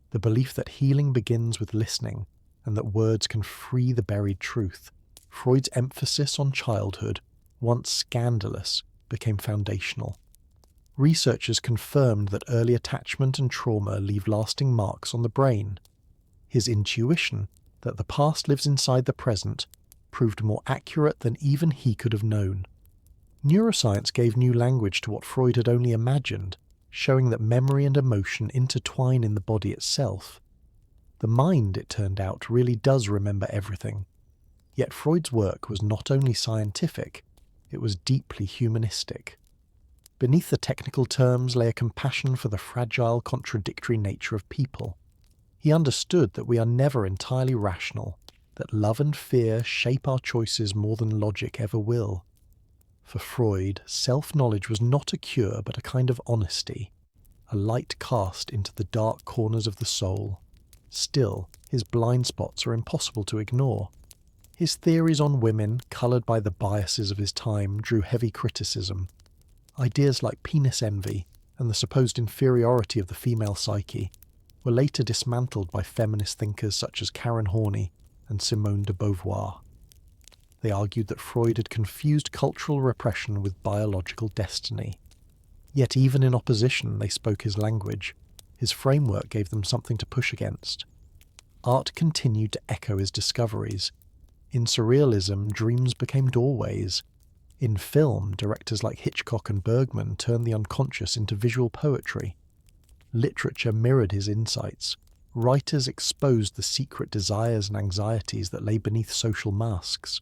The belief that healing begins with listening, and that words can free the buried truth. Freud's emphasis on childhood, once scandalous, became foundational. Researchers confirmed that early attachment and trauma leave lasting marks on the brain. His intuition, that the past lives inside the present, proved more accurate than even he could have known. Neuroscience gave new language to what Freud had only imagined, showing that memory and emotion intertwine in the body itself. The mind, it turned out, really does remember everything. Yet Freud's work was not only scientific, it was deeply humanistic. Beneath the technical terms lay a compassion for the fragile, contradictory nature of people. He understood that we are never entirely rational, that love and fear shape our choices more than logic ever will. For Freud, self-knowledge was not a cure but a kind of honesty, a light cast into the dark corners of the soul. Still, his blind spots are impossible to ignore. His theories on women, coloured by the biases of his time, drew heavy criticism. Ideas like penis envy and the supposed inferiority of the female psyche were later dismantled by feminist thinkers such as Karen Horney and Simone de Beauvoir. They argued that Freud had confused cultural repression with biological destiny. Yet even in opposition, they spoke his language. His framework gave them something to push against. Art continued to echo his discoveries. In surrealism, dreams became doorways. In film, directors like Hitchcock and Bergman turned the unconscious into visual poetry. Literature mirrored his insights. Writers exposed the secret desires and anxieties that lay beneath social masks.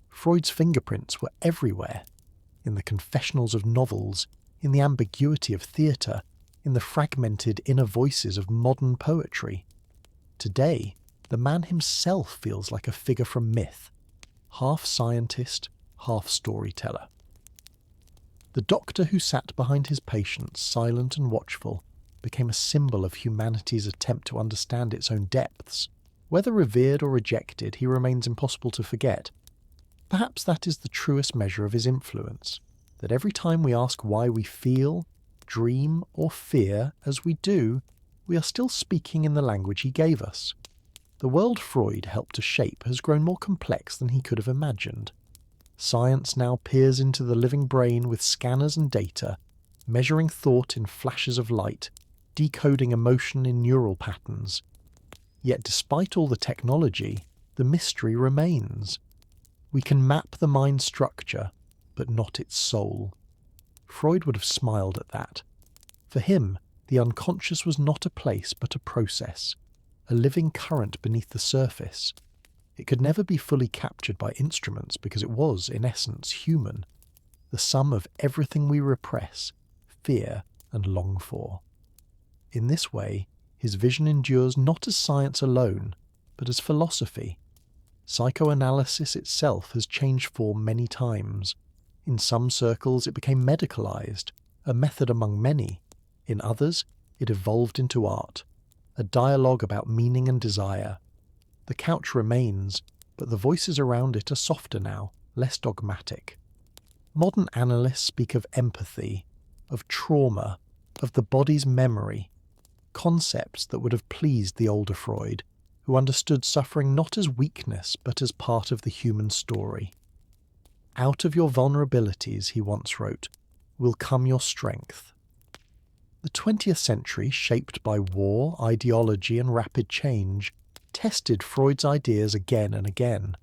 Freud's fingerprints were everywhere, in the confessionals of novels, in the ambiguity of theatre, in the fragmented inner voices of modern poetry. Today, the man himself feels like a figure from myth, half scientist, half storyteller. The doctor who sat behind his patients, silent and watchful, became a symbol of humanity's attempt to understand its own depths. Whether revered or rejected, he remains impossible to forget. Perhaps that is the truest measure of his influence, that every time we ask why we feel, dream, or fear as we do, we are still speaking in the language he gave us. The world Freud helped to shape has grown more complex than he could have imagined. Science now peers into the living brain with scanners and data, measuring thought in flashes of light, decoding emotion in neural patterns. Yet despite all the technology, the mystery remains. We can map the mind's structure, but not its soul. Freud would have smiled at that. For him, the unconscious was not a place but a process, a living current beneath the surface. It could never be fully captured by instruments because it was, in essence, human, the sum of everything we repress, fear, and long for. In this way, his vision endures not as science alone, but as philosophy. Psychoanalysis itself has changed form many times. In some circles it became medicalized, a method among many. In others, it evolved into art, a dialogue about meaning and desire. The couch remains, but the voices around it are softer now, less dogmatic. Modern analysts speak of empathy, of trauma, of the body's memory. concepts that would have pleased the older Freud, who understood suffering not as weakness but as part of the human story. "Out of your vulnerabilities," he once wrote, "will come your strength." The 20th century, shaped by war, ideology, and rapid change, tested Freud's ideas again and again.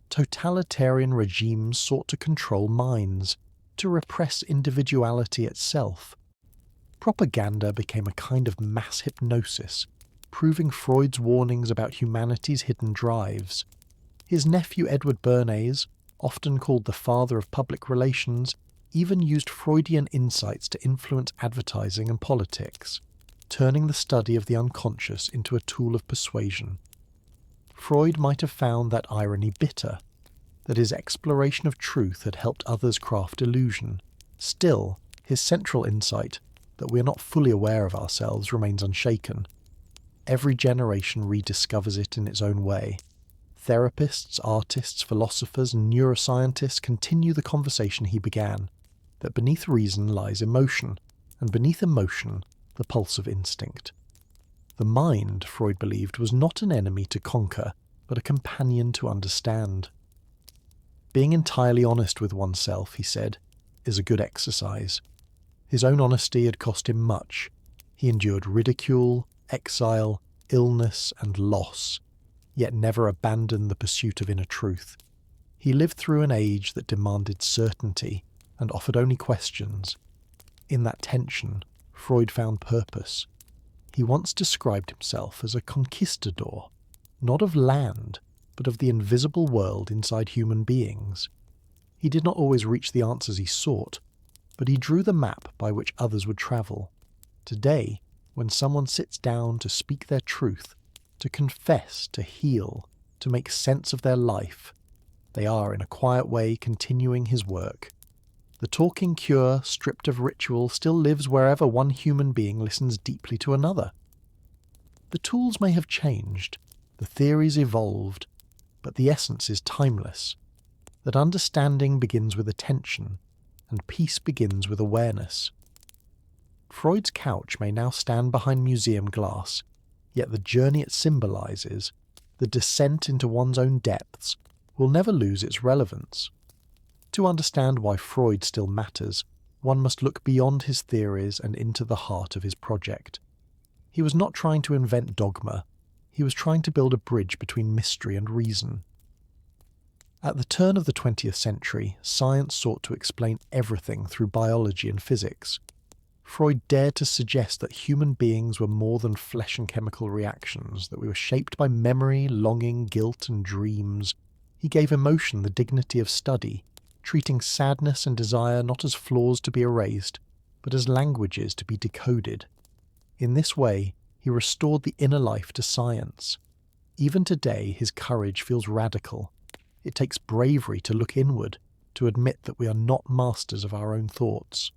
Totalitarian regimes sought to control minds, to repress individuality itself. Propaganda became a kind of mass hypnosis, proving Freud's warnings about humanity's hidden drives. His nephew Edward Bernays, often called the father of public relations, even used Freudian insights to influence advertising and politics, turning the study of the unconscious into a tool of persuasion. Freud might have found that irony bitter, that his exploration of truth had helped others craft illusion. Still, his central insight, that we are not fully aware of ourselves, remains unshaken. Every generation rediscovers it in its own way. Therapists, artists, philosophers, and neuroscientists continue the conversation he began, that beneath reason lies emotion, and beneath emotion, the pulse of instinct. The mind, Freud believed, was not an enemy to conquer, but a companion to understand. Being entirely honest with oneself, he said, is a good exercise. His own honesty had cost him much. He endured ridicule, exile, illness, and loss, yet never abandoned the pursuit of inner truth. He lived through an age that demanded certainty and offered only questions. In that tension, Freud found purpose. He once described himself as a conquistador, not of land, but of the invisible world inside human beings. He did not always reach the answers he sought, but he drew the map by which others would travel. Today, when someone sits down to speak their truth, to confess, to heal, to make sense of their life, they are, in a quiet way, continuing his work. The talking cure, stripped of ritual, still lives wherever one human being listens deeply to another. The tools may have changed, the theories evolved, but the essence is timeless, that understanding begins with attention, and peace begins with awareness. Freud's couch may now stand behind museum glass, yet the journey it symbolizes, the descent into one's own depths, will never lose its relevance. To understand why Freud still matters, one must look beyond his theories and into the heart of his project. He was not trying to invent dogma, he was trying to build a bridge between mystery and reason. At the turn of the 20th century, science sought to explain everything through biology and physics. Freud dared to suggest that human beings were more than flesh and chemical reactions, that we were shaped by memory, longing, guilt, and dreams. He gave emotion the dignity of study, treating sadness and desire not as flaws to be erased, but as languages to be decoded. In this way, he restored the inner life to science. Even today, his courage feels radical. It takes bravery to look inward, to admit that we are not masters of our own thoughts.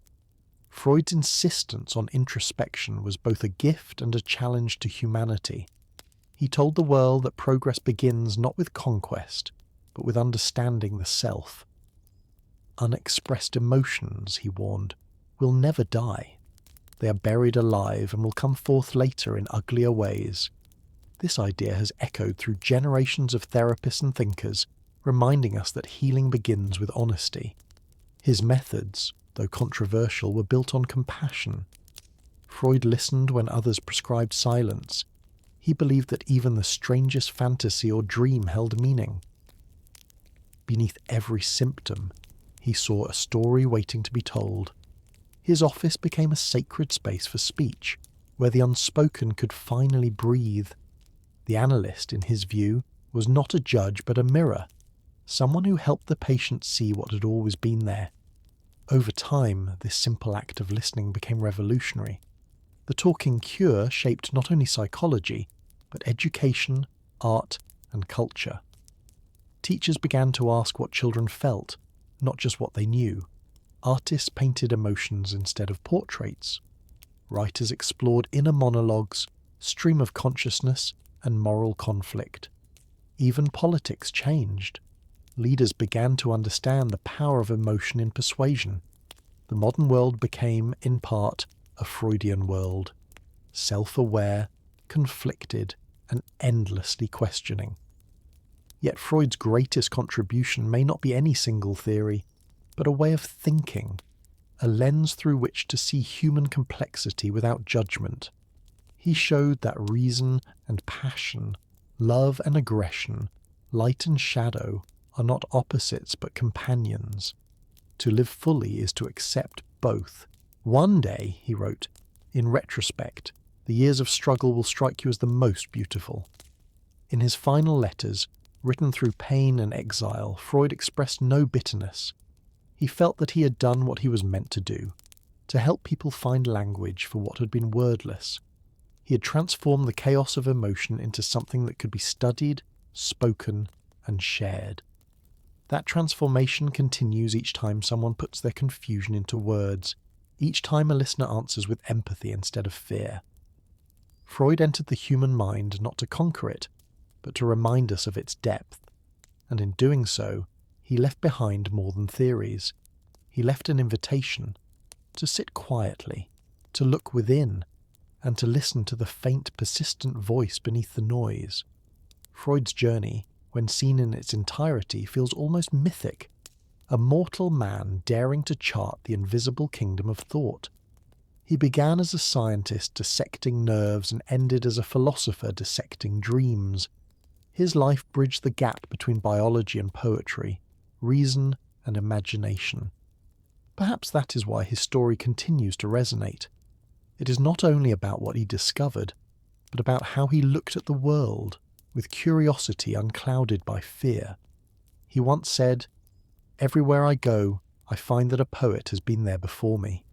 Freud's insistence on introspection was both a gift and a challenge to humanity. He told the world that progress begins not with conquest, but with understanding the self. Unexpressed emotions, he warned, will never die. They are buried alive and will come forth later in uglier ways. This idea has echoed through generations of therapists and thinkers, reminding us that healing begins with honesty. His methods, though controversial, were built on compassion. Freud listened when others prescribed silence. He believed that even the strangest fantasy or dream held meaning. Beneath every symptom, he saw a story waiting to be told. His office became a sacred space for speech, where the unspoken could finally breathe. The analyst, in his view, was not a judge but a mirror, someone who helped the patient see what had always been there. Over time, this simple act of listening became revolutionary. The talking cure shaped not only psychology, but education, art, and culture. Teachers began to ask what children felt, not just what they knew. Artists painted emotions instead of portraits. Writers explored inner monologues, stream of consciousness, and moral conflict. Even politics changed. Leaders began to understand the power of emotion in persuasion. The modern world became, in part, a Freudian world. self-aware, conflicted, and endlessly questioning. Yet Freud's greatest contribution may not be any single theory, but a way of thinking, a lens through which to see human complexity without judgment. He showed that reason and passion, love and aggression, light and shadow are not opposites but companions. To live fully is to accept both. One day, he wrote, in retrospect, the years of struggle will strike you as the most beautiful. In his final letters, written through pain and exile, Freud expressed no bitterness. He felt that he had done what he was meant to do, to help people find language for what had been wordless. He had transformed the chaos of emotion into something that could be studied, spoken, and shared. That transformation continues each time someone puts their confusion into words, each time a listener answers with empathy instead of fear. Freud entered the human mind not to conquer it, but to remind us of its depth, and in doing so, he left behind more than theories. He left an invitation to sit quietly, to look within, and to listen to the faint, persistent voice beneath the noise. Freud's journey, when seen in its entirety, feels almost mythic, a mortal man daring to chart the invisible kingdom of thought. He began as a scientist dissecting nerves and ended as a philosopher dissecting dreams. His life bridged the gap between biology and poetry, reason and imagination. Perhaps that is why his story continues to resonate. It is not only about what he discovered, but about how he looked at the world, with curiosity unclouded by fear. He once said, "Everywhere I go, I find that a poet has been there before me."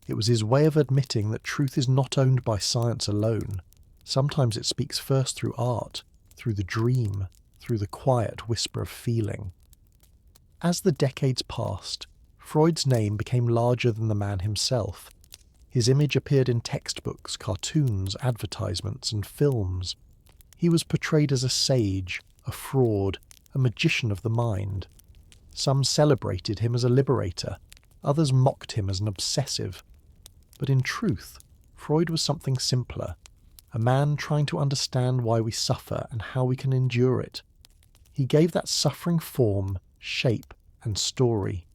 It was his way of admitting that truth is not owned by science alone. Sometimes it speaks first through art, through the dream, through the quiet whisper of feeling. As the decades passed, Freud's name became larger than the man himself. His image appeared in textbooks, cartoons, advertisements, and films. He was portrayed as a sage, a fraud, a magician of the mind. Some celebrated him as a liberator, others mocked him as an obsessive. But in truth, Freud was something simpler, a man trying to understand why we suffer and how we can endure it. He gave that suffering form, shape, and story.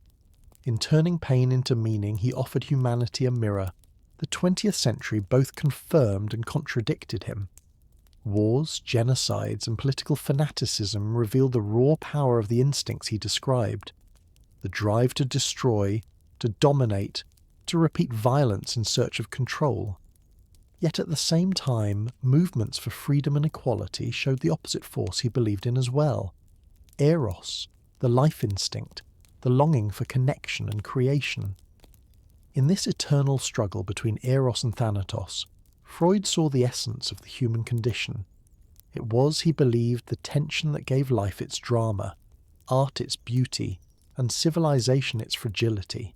In turning pain into meaning, he offered humanity a mirror. The 20th century both confirmed and contradicted him. Wars, genocides, and political fanaticism revealed the raw power of the instincts he described. The drive to destroy, to dominate, to repeat violence in search of control. Yet at the same time, movements for freedom and equality showed the opposite force he believed in as well. Eros, the life instinct, the longing for connection and creation. In this eternal struggle between Eros and Thanatos, Freud saw the essence of the human condition. It was, he believed, the tension that gave life its drama, art its beauty, and civilization its fragility.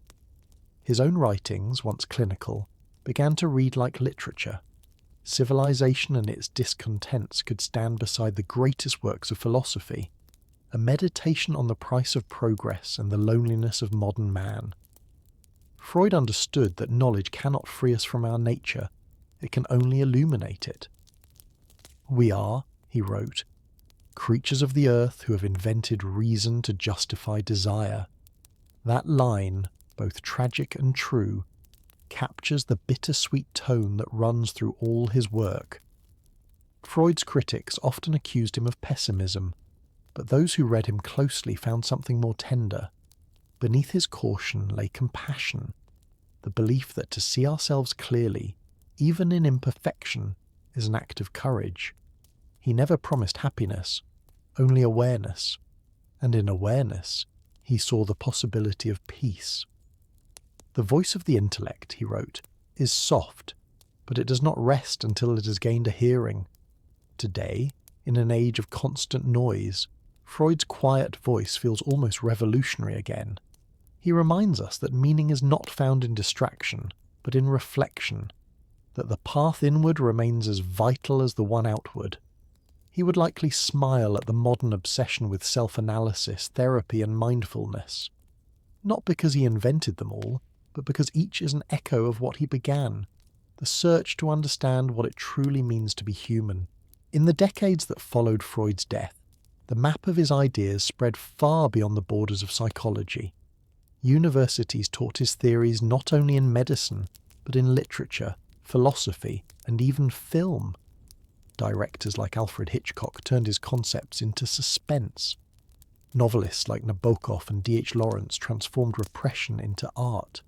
His own writings, once clinical, began to read like literature. Civilization and its discontents could stand beside the greatest works of philosophy, a meditation on the price of progress and the loneliness of modern man. Freud understood that knowledge cannot free us from our nature, it can only illuminate it. "We are," he wrote, "creatures of the earth who have invented reason to justify desire." That line, both tragic and true, captures the bittersweet tone that runs through all his work. Freud's critics often accused him of pessimism, but those who read him closely found something more tender. Beneath his caution lay compassion, the belief that to see ourselves clearly, even in imperfection, is an act of courage. He never promised happiness, only awareness, and in awareness, he saw the possibility of peace. "The voice of the intellect," he wrote, "is soft, but it does not rest until it has gained a hearing." Today, in an age of constant noise, Freud's quiet voice feels almost revolutionary again. He reminds us that meaning is not found in distraction, but in reflection, that the path inward remains as vital as the one outward. He would likely smile at the modern obsession with self-analysis, therapy, and mindfulness. Not because he invented them all, but because each is an echo of what he began. the search to understand what it truly means to be human. In the decades that followed Freud's death, the map of his ideas spread far beyond the borders of psychology. Universities taught his theories not only in medicine, but in literature, philosophy, and even film. Directors like Alfred Hitchcock turned his concepts into suspense. Novelists like Nabokov and D.H. Lawrence transformed repression into art.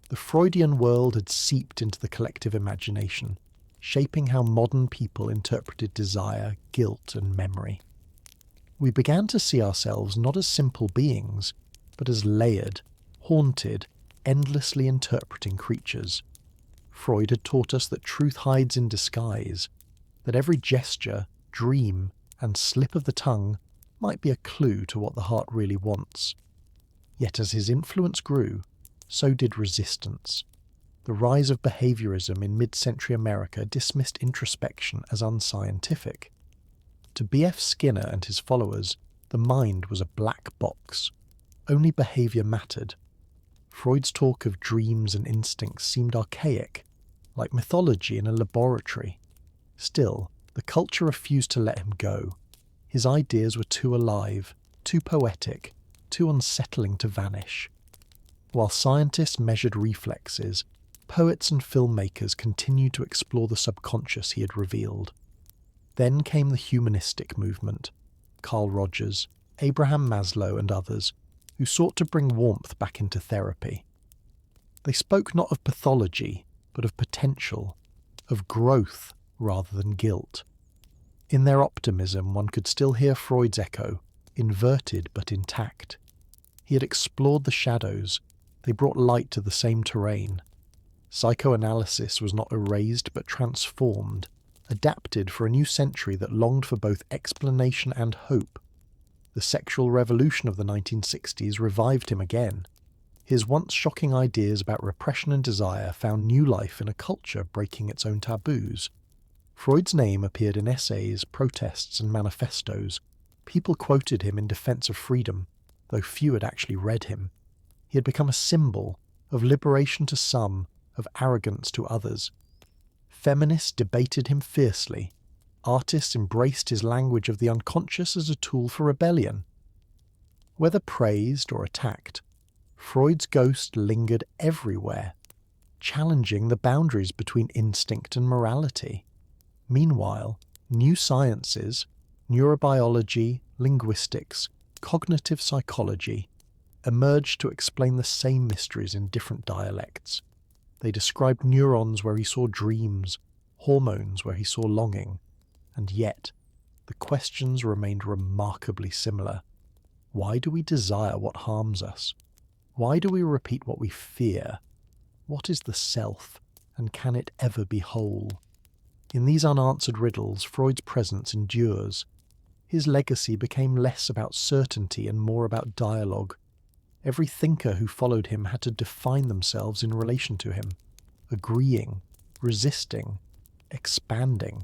The Freudian world had seeped into the collective imagination, shaping how modern people interpreted desire, guilt, and memory. We began to see ourselves not as simple beings, but as layered, haunted, endlessly interpreting creatures. Freud had taught us that truth hides in disguise, that every gesture, dream, and slip of the tongue might be a clue to what the heart really wants. Yet as his influence grew, so did resistance. The rise of behaviorism in mid-century America dismissed introspection as unscientific. To B.F. Skinner and his followers, the mind was a black box. Only behavior mattered. Freud's talk of dreams and instincts seemed archaic, like mythology in a laboratory. Still, the culture refused to let him go. His ideas were too alive, too poetic, too unsettling to vanish. While scientists measured reflexes, poets and filmmakers continued to explore the subconscious he had revealed. Then came the humanistic movement, Carl Rogers, Abraham Maslow and others, who sought to bring warmth back into therapy. They spoke not of pathology, but of potential, of growth rather than guilt. In their optimism, one could still hear Freud's echo, inverted but intact. He had explored the shadows. They brought light to the same terrain. Psychoanalysis was not erased but transformed, adapted for a new century that longed for both explanation and hope. The sexual revolution of the 1960s revived him again. His once shocking ideas about repression and desire found new life in a culture breaking its own taboos. Freud's name appeared in essays, protests, and manifestos. People quoted him in defense of freedom, though few had actually read him. He had become a symbol of liberation to some, of arrogance to others. Feminists debated him fiercely. Artists embraced his language of the unconscious as a tool for rebellion. Whether praised or attacked, Freud's ghost lingered everywhere, challenging the boundaries between instinct and morality. Meanwhile, new sciences, neurobiology, linguistics, cognitive psychology, emerged to explain the same mysteries in different dialects. They described neurons where he saw dreams, hormones where he saw longing, and yet the questions remained remarkably similar. Why do we desire what harms us? Why do we repeat what we fear? What is the self, and can it ever be whole? In these unanswered riddles, Freud's presence endures. His legacy became less about certainty and more about dialogue. Every thinker who followed him had to define themselves in relation to him, agreeing, resisting, expanding.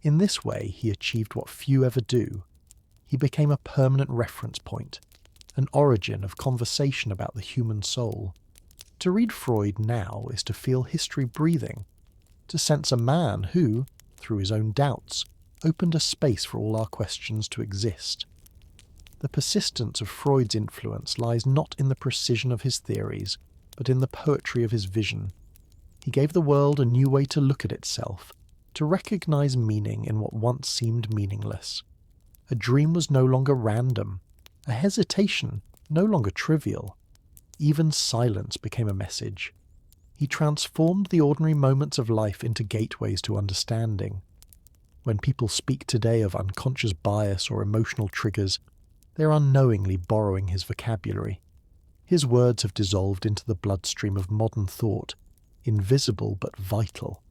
In this way, he achieved what few ever do. He became a permanent reference point, an origin of conversation about the human soul. To read Freud now is to feel history breathing, to sense a man who, through his own doubts, opened a space for all our questions to exist. The persistence of Freud's influence lies not in the precision of his theories, but in the poetry of his vision. He gave the world a new way to look at itself, to recognize meaning in what once seemed meaningless. A dream was no longer random, a hesitation no longer trivial. Even silence became a message. He transformed the ordinary moments of life into gateways to understanding. When people speak today of unconscious bias or emotional triggers, they are unknowingly borrowing his vocabulary. His words have dissolved into the bloodstream of modern thought, invisible but vital.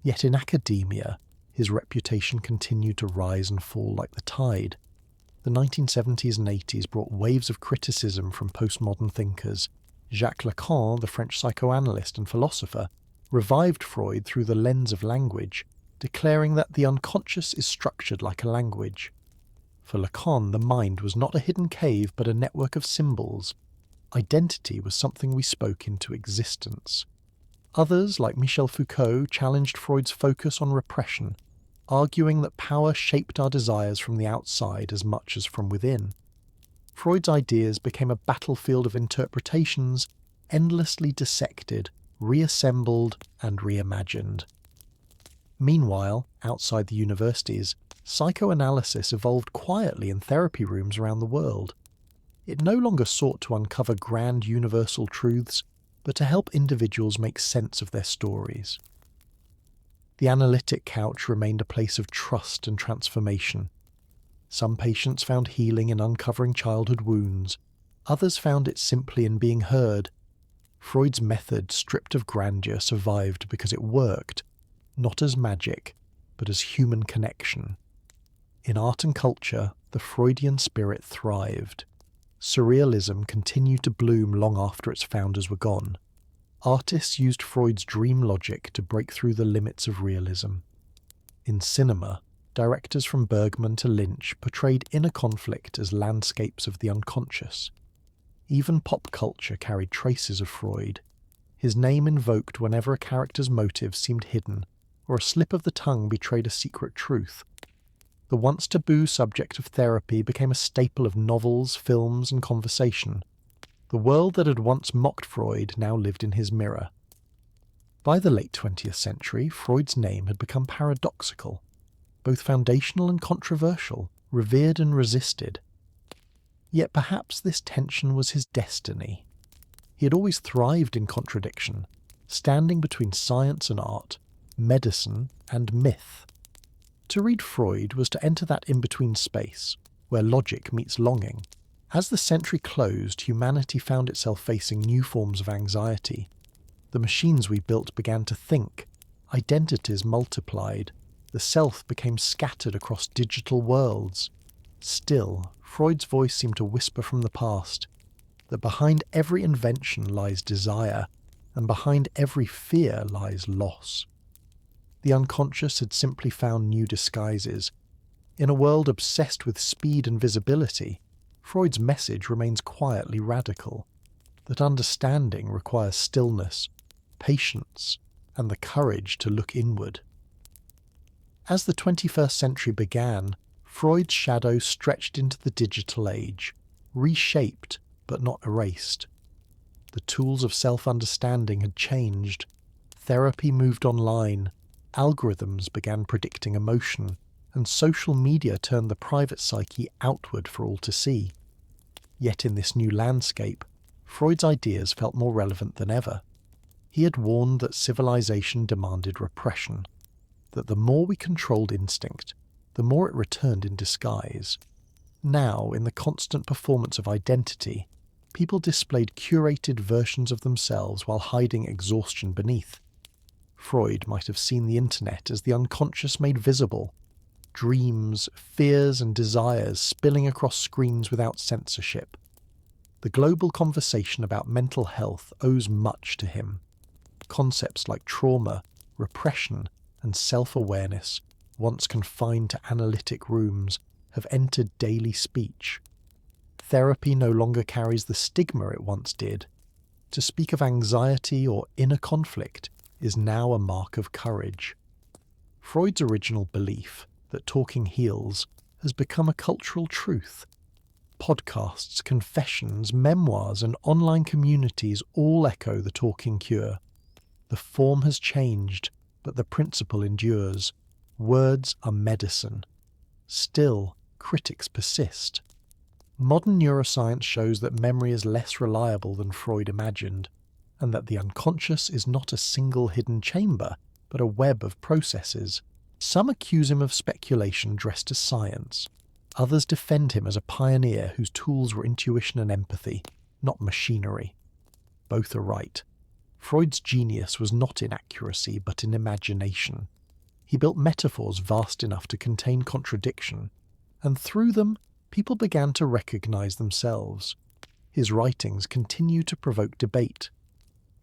Yet in academia, his reputation continued to rise and fall like the tide. The 1970s and 80s brought waves of criticism from postmodern thinkers. Jacques Lacan, the French psychoanalyst and philosopher, revived Freud through the lens of language, declaring that the unconscious is structured like a language. For Lacan, the mind was not a hidden cave but a network of symbols. Identity was something we spoke into existence. Others, like Michel Foucault, challenged Freud's focus on repression, arguing that power shaped our desires from the outside as much as from within. Freud's ideas became a battlefield of interpretations, endlessly dissected, reassembled, and reimagined. Meanwhile, outside the universities, psychoanalysis evolved quietly in therapy rooms around the world. It no longer sought to uncover grand universal truths, but to help individuals make sense of their stories. The analytic couch remained a place of trust and transformation. Some patients found healing in uncovering childhood wounds, others found it simply in being heard. Freud's method, stripped of grandeur, survived because it worked, not as magic, but as human connection. In art and culture, the Freudian spirit thrived. Surrealism continued to bloom long after its founders were gone. Artists used Freud's dream logic to break through the limits of realism. In cinema, directors from Bergman to Lynch portrayed inner conflict as landscapes of the unconscious. Even pop culture carried traces of Freud. His name invoked whenever a character's motives seemed hidden, or a slip of the tongue betrayed a secret truth. The once taboo subject of therapy became a staple of novels, films, and conversation. The world that had once mocked Freud now lived in his mirror. By the late 20th century, Freud's name had become paradoxical, both foundational and controversial, revered and resisted. Yet perhaps this tension was his destiny. He had always thrived in contradiction, standing between science and art, medicine and myth. To read Freud was to enter that in-between space, where logic meets longing. As the century closed, humanity found itself facing new forms of anxiety. The machines we built began to think, identities multiplied, the self became scattered across digital worlds. Still, Freud's voice seemed to whisper from the past, that behind every invention lies desire, and behind every fear lies loss. The unconscious had simply found new disguises. In a world obsessed with speed and visibility, Freud's message remains quietly radical, that understanding requires stillness, patience, and the courage to look inward. As the 21st century began, Freud's shadow stretched into the digital age, reshaped but not erased. The tools of self-understanding had changed. Therapy moved online, algorithms began predicting emotion, and social media turned the private psyche outward for all to see. Yet in this new landscape, Freud's ideas felt more relevant than ever. He had warned that civilization demanded repression, that the more we controlled instinct, the more it returned in disguise. Now, in the constant performance of identity, people displayed curated versions of themselves while hiding exhaustion beneath. Freud might have seen the internet as the unconscious made visible, dreams, fears, and desires spilling across screens without censorship. The global conversation about mental health owes much to him. Concepts like trauma, repression, and self-awareness, once confined to analytic rooms, have entered daily speech. Therapy no longer carries the stigma it once did. To speak of anxiety or inner conflict is now a mark of courage. Freud's original belief that talking heals has become a cultural truth. Podcasts, confessions, memoirs, and online communities all echo the talking cure. The form has changed, but the principle endures. Words are medicine. Still, critics persist. Modern neuroscience shows that memory is less reliable than Freud imagined, and that the unconscious is not a single hidden chamber, but a web of processes. Some accuse him of speculation dressed as science. Others defend him as a pioneer whose tools were intuition and empathy, not machinery. Both are right. Freud's genius was not in accuracy, but in imagination. He built metaphors vast enough to contain contradiction, and through them, people began to recognize themselves. His writings continue to provoke debate.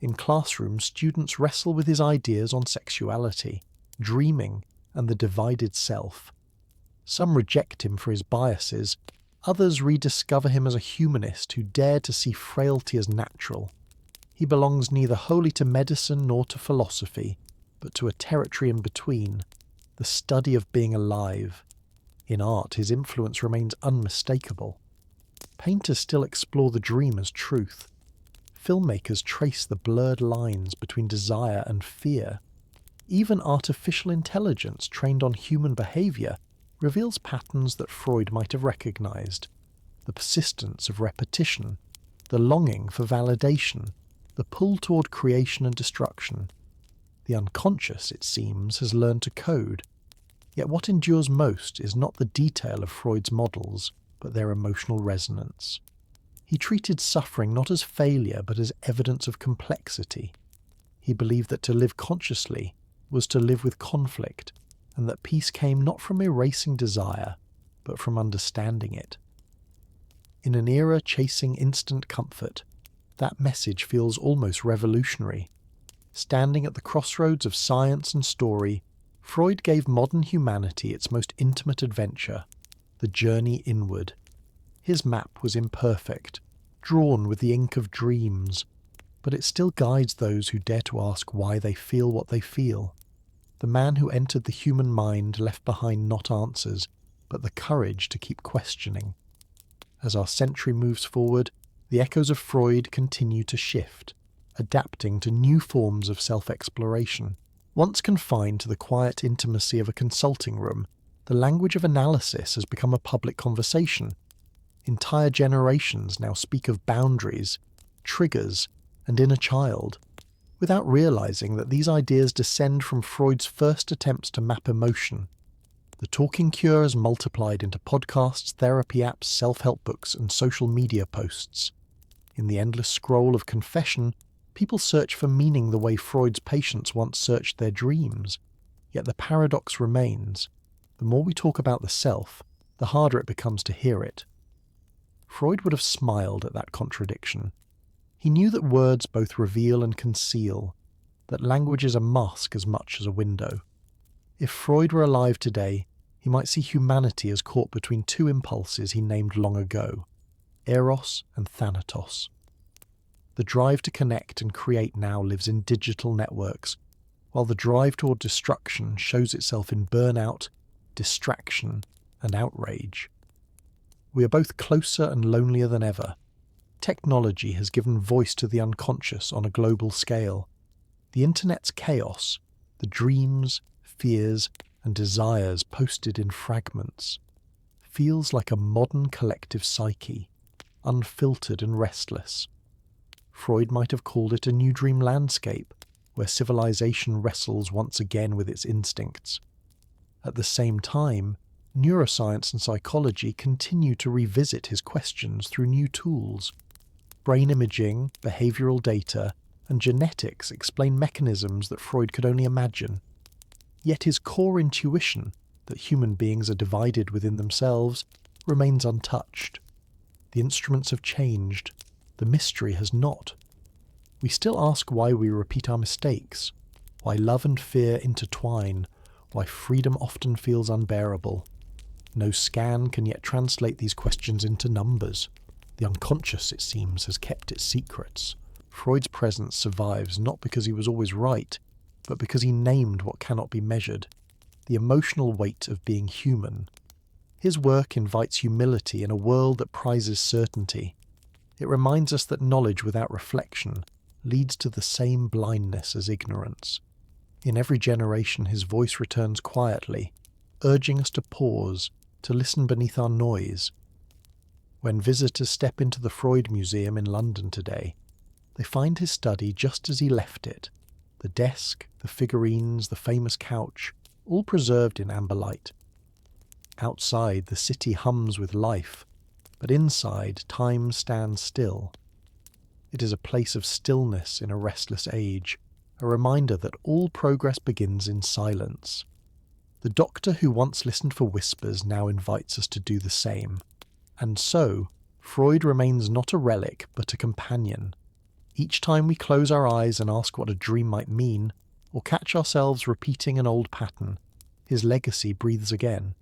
In classrooms, students wrestle with his ideas on sexuality, dreaming, and the divided self. Some reject him for his biases, others rediscover him as a humanist who dared to see frailty as natural. He belongs neither wholly to medicine nor to philosophy, but to a territory in between, the study of being alive. In art, his influence remains unmistakable. Painters still explore the dream as truth. Filmmakers trace the blurred lines between desire and fear. Even artificial intelligence trained on human behavior reveals patterns that Freud might have recognized. The persistence of repetition, the longing for validation, the pull toward creation and destruction. The unconscious, it seems, has learned to code. Yet what endures most is not the detail of Freud's models, but their emotional resonance. He treated suffering not as failure, but as evidence of complexity. He believed that to live consciously was to live with conflict, and that peace came not from erasing desire, but from understanding it. In an era chasing instant comfort, that message feels almost revolutionary. Standing at the crossroads of science and story, Freud gave modern humanity its most intimate adventure, the journey inward. His map was imperfect, drawn with the ink of dreams, but it still guides those who dare to ask why they feel what they feel. The man who entered the human mind left behind not answers, but the courage to keep questioning. As our century moves forward, the echoes of Freud continue to shift, adapting to new forms of self-exploration. Once confined to the quiet intimacy of a consulting room, the language of analysis has become a public conversation. Entire generations now speak of boundaries, triggers, and inner child, without realizing that these ideas descend from Freud's first attempts to map emotion. The talking cure has multiplied into podcasts, therapy apps, self-help books, and social media posts. In the endless scroll of confession, people search for meaning the way Freud's patients once searched their dreams. Yet the paradox remains. The more we talk about the self, the harder it becomes to hear it. Freud would have smiled at that contradiction. He knew that words both reveal and conceal, that language is a mask as much as a window. If Freud were alive today, he might see humanity as caught between two impulses he named long ago, Eros and Thanatos. The drive to connect and create now lives in digital networks, while the drive toward destruction shows itself in burnout, distraction, and outrage. We are both closer and lonelier than ever. Technology has given voice to the unconscious on a global scale. The internet's chaos, the dreams, fears, and desires posted in fragments, feels like a modern collective psyche, unfiltered and restless. Freud might have called it a new dream landscape, where civilization wrestles once again with its instincts. At the same time, neuroscience and psychology continue to revisit his questions through new tools. Brain imaging, behavioral data, and genetics explain mechanisms that Freud could only imagine. Yet his core intuition, that human beings are divided within themselves, remains untouched. The instruments have changed. The mystery has not. We still ask why we repeat our mistakes, why love and fear intertwine, why freedom often feels unbearable. No scan can yet translate these questions into numbers. The unconscious, it seems, has kept its secrets. Freud's presence survives not because he was always right, but because he named what cannot be measured, the emotional weight of being human. His work invites humility in a world that prizes certainty. It reminds us that knowledge without reflection leads to the same blindness as ignorance. In every generation his voice returns quietly, urging us to pause, to listen beneath our noise. When visitors step into the Freud Museum in London today, they find his study just as he left it. The desk, the figurines, the famous couch, all preserved in amber light. Outside, the city hums with life, but inside, time stands still. It is a place of stillness in a restless age, a reminder that all progress begins in silence. The doctor who once listened for whispers now invites us to do the same. And so, Freud remains not a relic, but a companion. Each time we close our eyes and ask what a dream might mean, or catch ourselves repeating an old pattern, his legacy breathes again.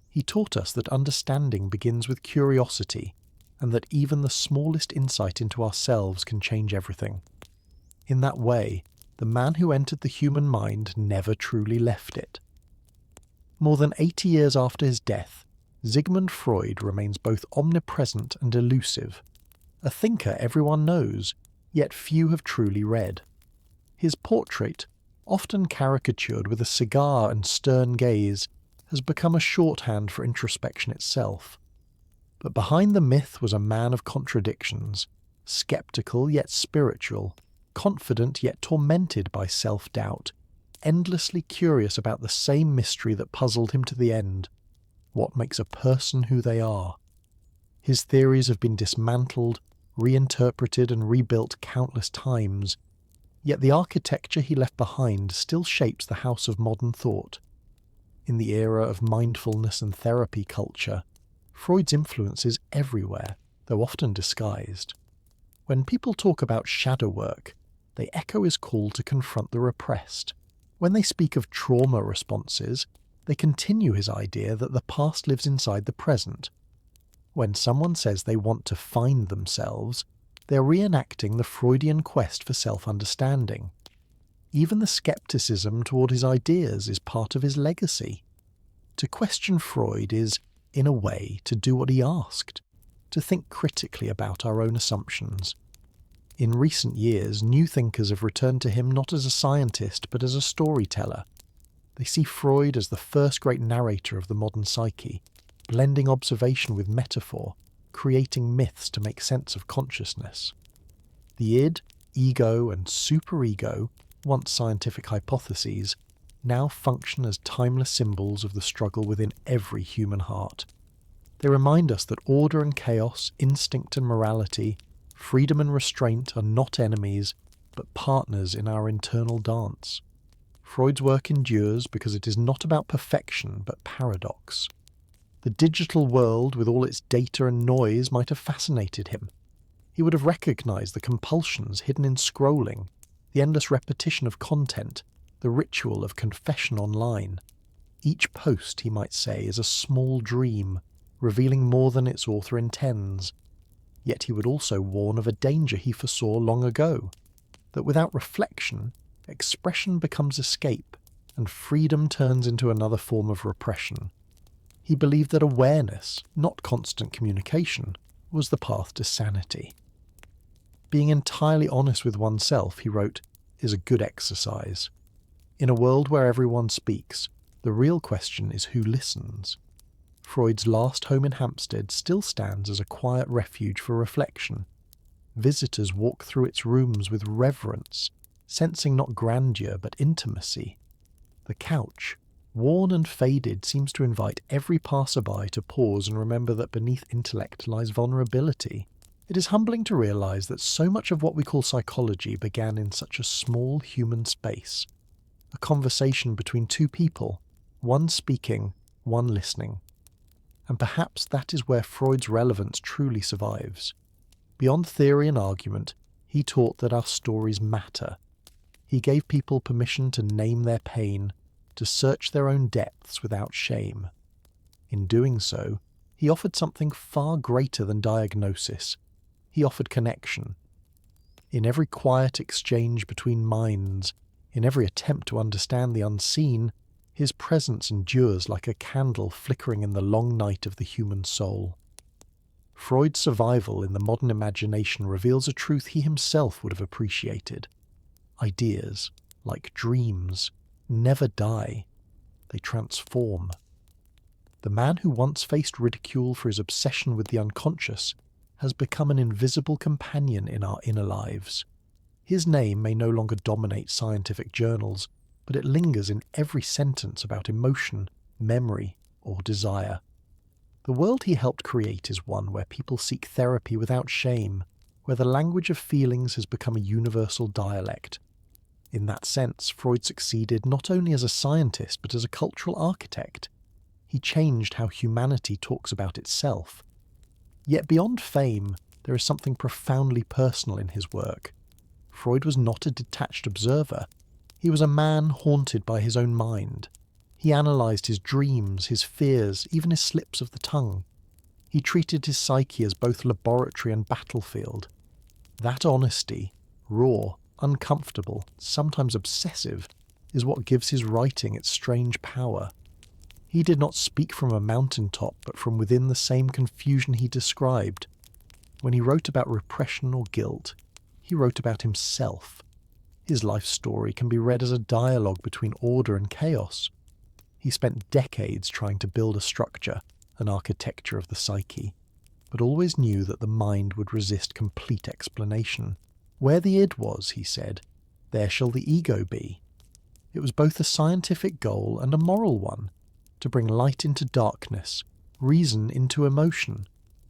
He taught us that understanding begins with curiosity, and that even the smallest insight into ourselves can change everything. In that way, the man who entered the human mind never truly left it. More than 80 years after his death, Sigmund Freud remains both omnipresent and elusive, a thinker everyone knows, yet few have truly read. His portrait, often caricatured with a cigar and stern gaze, has become a shorthand for introspection itself. But behind the myth was a man of contradictions, skeptical yet spiritual, confident yet tormented by self-doubt, endlessly curious about the same mystery that puzzled him to the end: what makes a person who they are. His theories have been dismantled, reinterpreted and rebuilt countless times, yet the architecture he left behind still shapes the house of modern thought. In the era of mindfulness and therapy culture, Freud's influence is everywhere, though often disguised. When people talk about shadow work, they echo his call to confront the repressed. When they speak of trauma responses, they continue his idea that the past lives inside the present. When someone says they want to find themselves, they're reenacting the Freudian quest for self-understanding. Even the skepticism toward his ideas is part of his legacy. To question Freud is, in a way, to do what he asked, to think critically about our own assumptions. In recent years, new thinkers have returned to him not as a scientist but as a storyteller. They see Freud as the first great narrator of the modern psyche, blending observation with metaphor, creating myths to make sense of consciousness. The id, ego, and superego, once scientific hypotheses, now function as timeless symbols of the struggle within every human heart. They remind us that order and chaos, instinct and morality, freedom and restraint are not enemies, but partners in our internal dance. Freud's work endures because it is not about perfection, but paradox. The digital world, with all its data and noise, might have fascinated him. He would have recognized the compulsions hidden in scrolling, the endless repetition of content, the ritual of confession online. Each post, he might say, is a small dream, revealing more than its author intends. Yet he would also warn of a danger he foresaw long ago, that without reflection, expression becomes escape, and freedom turns into another form of repression. He believed that awareness, not constant communication, was the path to sanity. Being entirely honest with oneself, he wrote, is a good exercise. In a world where everyone speaks, the real question is who listens. Freud's last home in Hampstead still stands as a quiet refuge for reflection. Visitors walk through its rooms with reverence, sensing not grandeur but intimacy. The couch, worn and faded, seems to invite every passerby to pause and remember that beneath intellect lies vulnerability. It is humbling to realize that so much of what we call psychology began in such a small human space. A conversation between two people, one speaking, one listening. And perhaps that is where Freud's relevance truly survives. Beyond theory and argument, he taught that our stories matter. He gave people permission to name their pain, to search their own depths without shame. In doing so, he offered something far greater than diagnosis. He offered connection. In every quiet exchange between minds, in every attempt to understand the unseen, his presence endures like a candle flickering in the long night of the human soul. Freud's survival in the modern imagination reveals a truth he himself would have appreciated. Ideas, like dreams, never die. They transform. The man who once faced ridicule for his obsession with the unconscious has become an invisible companion in our inner lives. His name may no longer dominate scientific journals, but it lingers in every sentence about emotion, memory, or desire. The world he helped create is one where people seek therapy without shame, where the language of feelings has become a universal dialect. In that sense, Freud succeeded not only as a scientist but as a cultural architect. He changed how humanity talks about itself. Yet beyond fame, there is something profoundly personal in his work. Freud was not a detached observer. He was a man haunted by his own mind. He analysed his dreams, his fears, even his slips of the tongue. He treated his psyche as both laboratory and battlefield. That honesty, raw, uncomfortable, sometimes obsessive, is what gives his writing its strange power. He did not speak from a mountaintop, but from within the same confusion he described. When he wrote about repression or guilt, he wrote about himself. His life story can be read as a dialogue between order and chaos. He spent decades trying to build a structure, an architecture of the psyche, but always knew that the mind would resist complete explanation. Where the id was, he said, there shall the ego be. It was both a scientific goal and a moral one, to bring light into darkness, reason into emotion,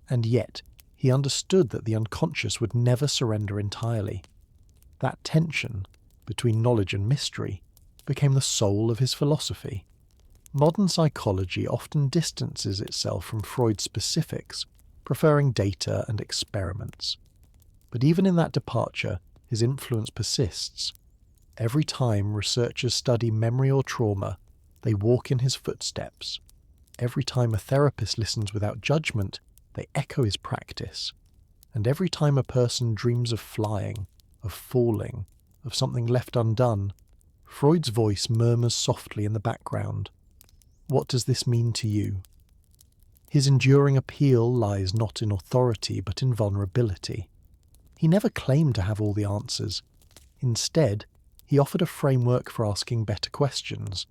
and yet he understood that the unconscious would never surrender entirely. That tension between knowledge and mystery became the soul of his philosophy. Modern psychology often distances itself from Freud's specifics, preferring data and experiments. But even in that departure, his influence persists. Every time researchers study memory or trauma, they walk in his footsteps. Every time a therapist listens without judgment, they echo his practice. And every time a person dreams of flying, of falling, of something left undone, Freud's voice murmurs softly in the background. What does this mean to you? His enduring appeal lies not in authority but in vulnerability. He never claimed to have all the answers. Instead, he offered a framework for asking better questions.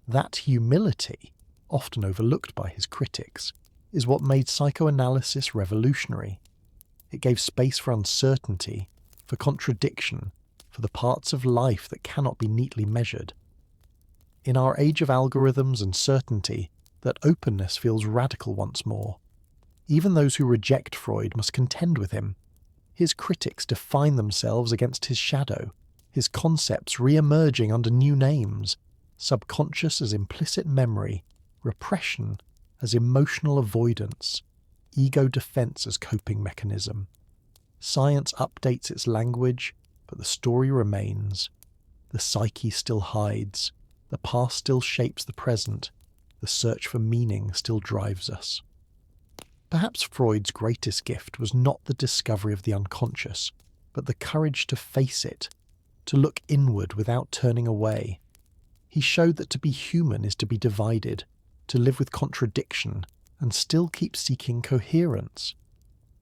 That humility, often overlooked by his critics, is what made psychoanalysis revolutionary. It gave space for uncertainty, for contradiction, for the parts of life that cannot be neatly measured. In our age of algorithms and certainty, that openness feels radical once more. Even those who reject Freud must contend with him. His critics define themselves against his shadow, his concepts re-emerging under new names, subconscious as implicit memory, repression as emotional avoidance, ego defense as coping mechanism. Science updates its language, but the story remains. The psyche still hides, the past still shapes the present, the search for meaning still drives us. Perhaps Freud's greatest gift was not the discovery of the unconscious, but the courage to face it, to look inward without turning away. He showed that to be human is to be divided, to live with contradiction, and still keep seeking coherence.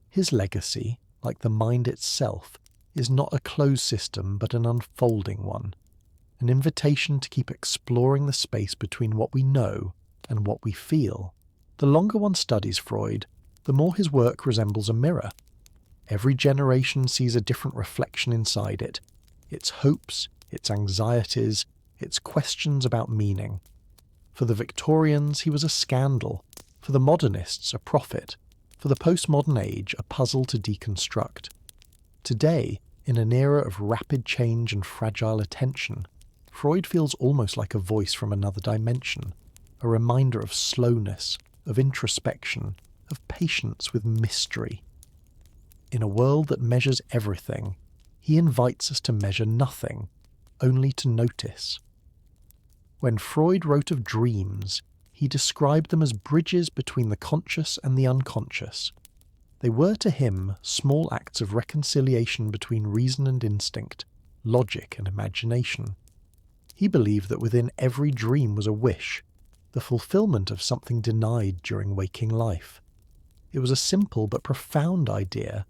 His legacy, like the mind itself, is not a closed system but an unfolding one, an invitation to keep exploring the space between what we know and what we feel. The longer one studies Freud, the more his work resembles a mirror. Every generation sees a different reflection inside it, its hopes, its anxieties, its questions about meaning. For the Victorians, he was a scandal. For the modernists, a prophet. For the postmodern age, a puzzle to deconstruct. Today, in an era of rapid change and fragile attention, Freud feels almost like a voice from another dimension, a reminder of slowness, of introspection, of patience with mystery. In a world that measures everything, he invites us to measure nothing, only to notice. When Freud wrote of dreams, he described them as bridges between the conscious and the unconscious. They were to him small acts of reconciliation between reason and instinct, logic and imagination. He believed that within every dream was a wish, the fulfillment of something denied during waking life. It was a simple but profound idea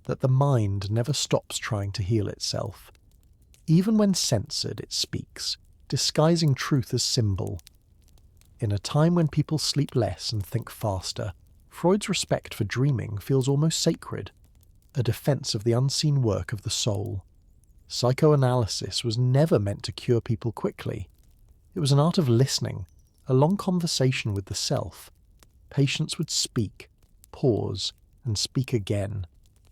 that the mind never stops trying to heal itself. Even when censored, it speaks, disguising truth as symbol. In a time when people sleep less and think faster, Freud's respect for dreaming feels almost sacred, a defense of the unseen work of the soul. Psychoanalysis was never meant to cure people quickly. It was an art of listening, a long conversation with the self. Patients would speak, pause, and speak again,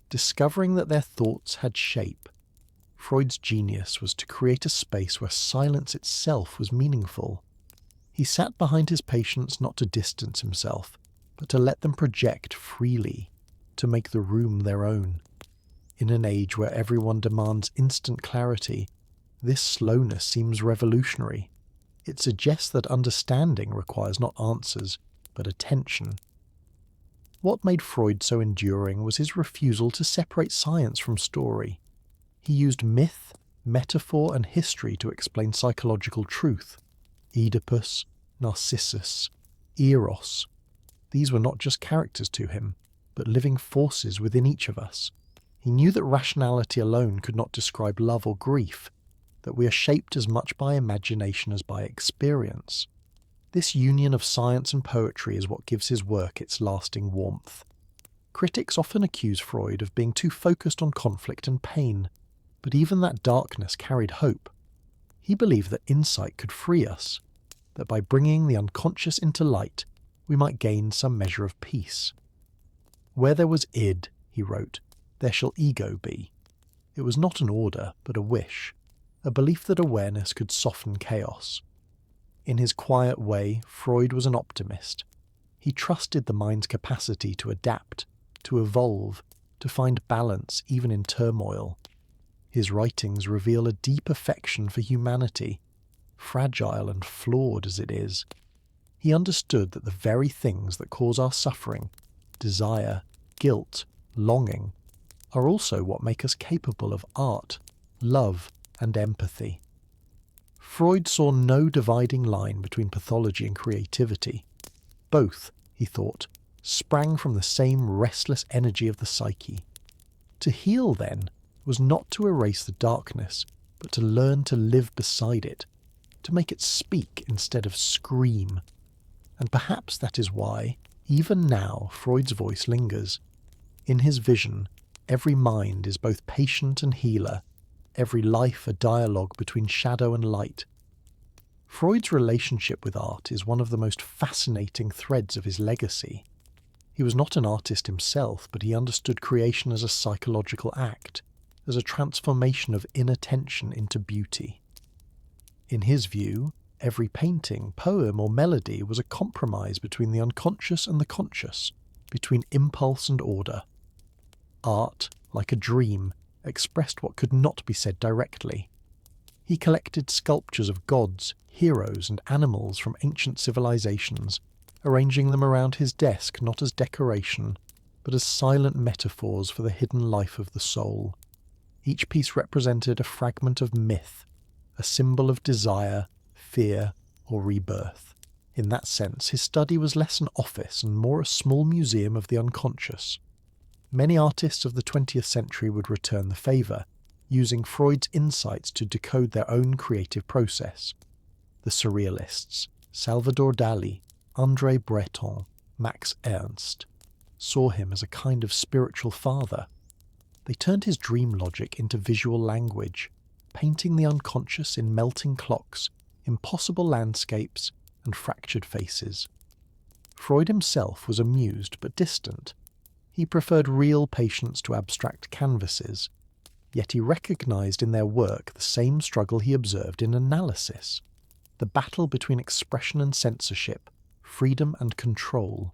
discovering that their thoughts had shape. Freud's genius was to create a space where silence itself was meaningful. He sat behind his patients not to distance himself, but to let them project freely, to make the room their own. In an age where everyone demands instant clarity, this slowness seems revolutionary. It suggests that understanding requires not answers, but attention. What made Freud so enduring was his refusal to separate science from story. He used myth, metaphor and history to explain psychological truth. Oedipus, Narcissus, Eros. These were not just characters to him, but living forces within each of us. He knew that rationality alone could not describe love or grief, that we are shaped as much by imagination as by experience. This union of science and poetry is what gives his work its lasting warmth. Critics often accuse Freud of being too focused on conflict and pain, but even that darkness carried hope. He believed that insight could free us, that by bringing the unconscious into light, we might gain some measure of peace. Where there was id, he wrote, there shall ego be. It was not an order, but a wish, a belief that awareness could soften chaos. In his quiet way, Freud was an optimist. He trusted the mind's capacity to adapt, to evolve, to find balance even in turmoil. His writings reveal a deep affection for humanity, fragile and flawed as it is. He understood that the very things that cause our suffering, desire, guilt, longing, are also what make us capable of art, love, and empathy. Freud saw no dividing line between pathology and creativity. Both, he thought, sprang from the same restless energy of the psyche. To heal, then, was not to erase the darkness, but to learn to live beside it, to make it speak instead of scream. And perhaps that is why, even now, Freud's voice lingers. In his vision, every mind is both patient and healer, every life a dialogue between shadow and light. Freud's relationship with art is one of the most fascinating threads of his legacy. He was not an artist himself, but he understood creation as a psychological act, as a transformation of inner tension into beauty. In his view, every painting, poem, or melody was a compromise between the unconscious and the conscious, between impulse and order. Art, like a dream, expressed what could not be said directly. He collected sculptures of gods, heroes, and animals from ancient civilizations, arranging them around his desk not as decoration, but as silent metaphors for the hidden life of the soul. Each piece represented a fragment of myth, a symbol of desire, fear, or rebirth. In that sense, his study was less an office and more a small museum of the unconscious. Many artists of the 20th century would return the favour, using Freud's insights to decode their own creative process. The Surrealists, Salvador Dali, André Breton, Max Ernst, saw him as a kind of spiritual father. They turned his dream logic into visual language, painting the unconscious in melting clocks, impossible landscapes, and fractured faces. Freud himself was amused but distant. He preferred real patients to abstract canvases, yet he recognized in their work the same struggle he observed in analysis, the battle between expression and censorship, freedom and control.